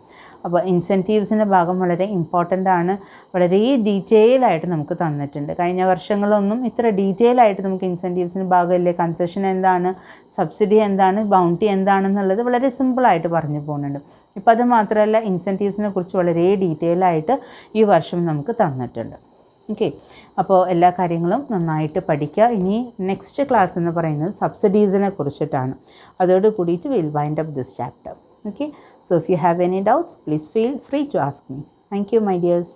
അപ്പോൾ ഇൻസെൻറ്റീവ്സിൻ്റെ ഭാഗം വളരെ ഇമ്പോർട്ടൻ്റ് ആണ്. വളരെ ഡീറ്റെയിൽ ആയിട്ട് നമുക്ക് തന്നിട്ടുണ്ട്. കഴിഞ്ഞ വർഷങ്ങളൊന്നും ഇത്ര ഡീറ്റെയിൽ ആയിട്ട് നമുക്ക് ഇൻസെൻറ്റീവ്സിന് ഭാഗമില്ലേ, കൺസെഷൻ എന്താണ്, സബ്സിഡി എന്താണ്, ബൗണ്ടി എന്താണെന്നുള്ളത് വളരെ സിമ്പിളായിട്ട് പറഞ്ഞു പോകുന്നുണ്ട്. ഇപ്പോൾ അത് മാത്രമല്ല, ഇൻസെൻറ്റീവ്സിനെ കുറിച്ച് വളരെ ഡീറ്റെയിൽ ആയിട്ട് ഈ വർഷം നമുക്ക് തന്നിട്ടുണ്ട്. ഓക്കെ, അപ്പോൾ എല്ലാ കാര്യങ്ങളും നന്നായിട്ട് പഠിക്കുക. ഇനി നെക്സ്റ്റ് ക്ലാസ് എന്ന് പറയുന്നത് സബ്സിഡീസിനെ കുറിച്ചിട്ടാണ്. അതോട് കൂടിയിട്ട് will wind up this chapter. Okay, so if you have any doubts, please feel free to ask me. Thank you, my dears.